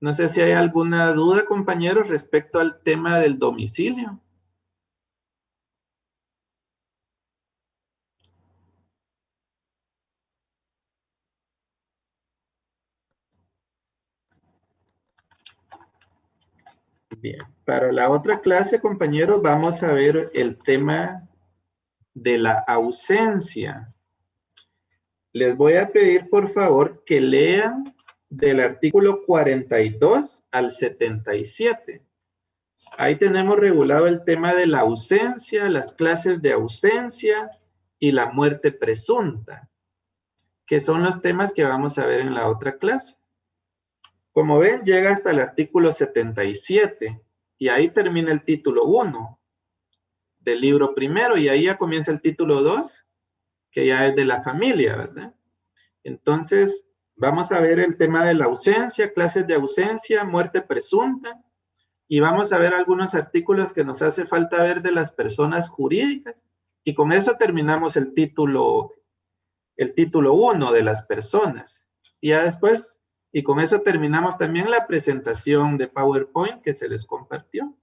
No sé si hay alguna duda, compañeros, respecto al tema del domicilio. Bien, para la otra clase, compañeros, vamos a ver el tema de la ausencia. Les voy a pedir, por favor, que lean del artículo 42 al 77. Ahí tenemos regulado el tema de la ausencia, las clases de ausencia y la muerte presunta, que son los temas que vamos a ver en la otra clase. Como ven, llega hasta el artículo 77 y ahí termina el título 1 del libro primero y ahí ya comienza el título 2, que ya es de la familia, ¿verdad? Entonces, vamos a ver el tema de la ausencia, clases de ausencia, muerte presunta y vamos a ver algunos artículos que nos hace falta ver de las personas jurídicas y con eso terminamos el título 1 de las personas. Y ya después, y con eso terminamos también la presentación de PowerPoint que se les compartió.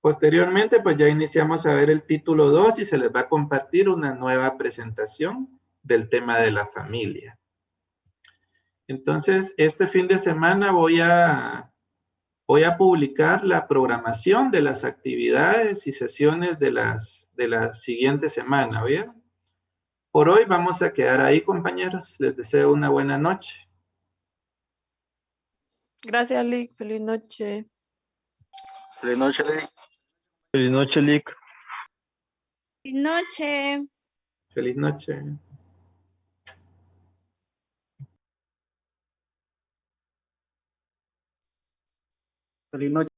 Posteriormente, pues ya iniciamos a ver el título 2 y se les va a compartir una nueva presentación del tema de la familia. Entonces, este fin de semana voy a publicar la programación de las actividades y sesiones de la siguiente semana, ¿vieron? Por hoy vamos a quedar ahí, compañeros. Les deseo una buena noche. Gracias, Lick. Feliz noche. Feliz noche, Ley. Feliz noche, Lick. Feliz noche. Feliz noche. Feliz noche.